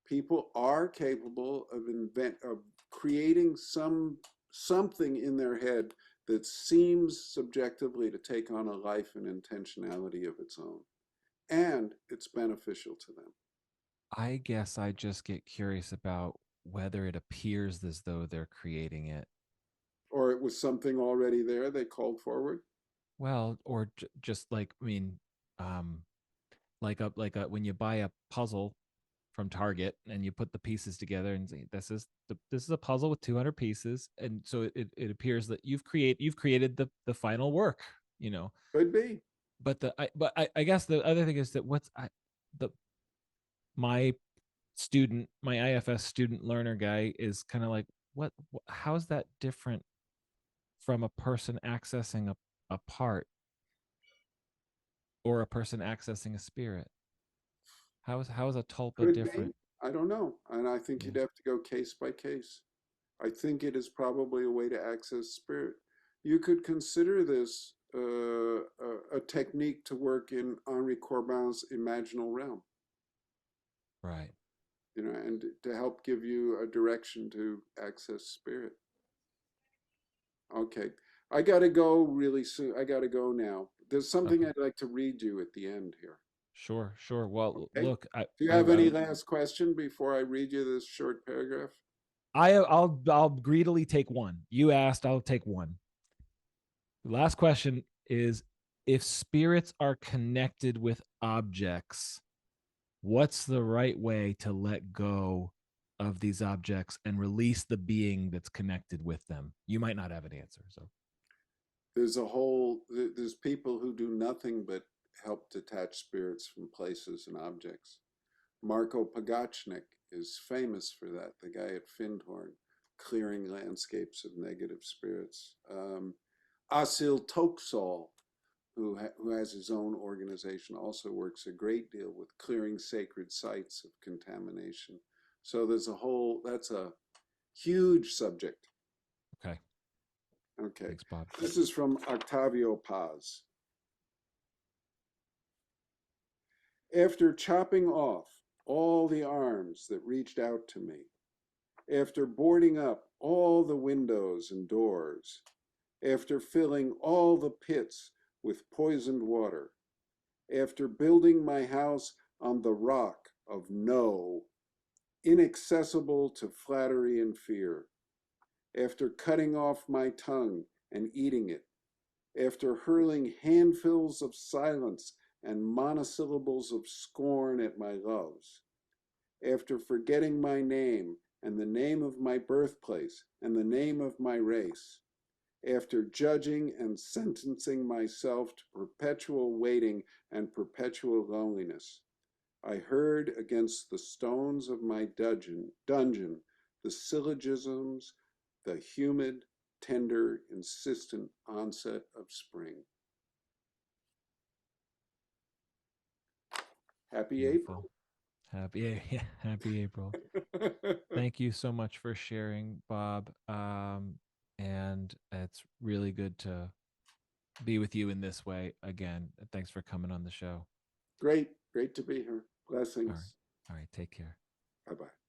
people are capable of creating something in their head that seems subjectively to take on a life and intentionality of its own, and it's beneficial to them. I guess I just get curious about whether it appears as though they're creating it. Or it was something already there they called forward. Well, or just like, I mean, um, like a when you buy a puzzle from Target and you put the pieces together and say, this is a puzzle with 200 pieces, and so it appears that you've created the final work, you know. Could be. I guess the other thing is that the my my IFS student learner guy is kind of like, how's that different from a person accessing a part? or a person accessing a spirit? How is a tulpa Could be. different? I don't know. And I think Yeah. you'd have to go case by case. I think it is probably a way to access spirit. You could consider this a technique to work in Henri Corbin's imaginal realm, Right. and to help give you a direction to access spirit. Okay. I got to go really soon. I got to go now. There's something Okay. I'd like to read you at the end here. Sure. Sure. Well, Okay. look, Do you have any last question before I read you this short paragraph? I'll greedily take one. You asked, I'll take one. The last question is, if spirits are connected with objects, what's the right way to let go of these objects and release the being that's connected with them? You might not have an answer. So There's people who do nothing but help detach spirits from places and objects. Marco Pagachnik is famous for that, the guy at Findhorn, clearing landscapes of negative spirits. Asil Toksal, who has his own organization, also works a great deal with clearing sacred sites of contamination. So that's a huge subject. okay. Okay. Thanks, Bob. This is from Octavio Paz. After chopping off all the arms that reached out to me, after boarding up all the windows and doors, after filling all the pits with poisoned water, after building my house on the rock of no, inaccessible to flattery and fear, after cutting off my tongue and eating it, after hurling handfuls of silence and monosyllables of scorn at my loves, after forgetting my name and the name of my birthplace and the name of my race, after judging and sentencing myself to perpetual waiting and perpetual loneliness, I heard against the stones of my dungeon the syllogisms, the humid, tender, insistent onset of spring. Happy April. Beautiful. Happy, yeah, happy April. Thank you so much for sharing, Bob. And it's really good to be with you in this way again. Thanks for coming on the show. Great to be here. All right. Blessings. All right. Take care. Bye bye.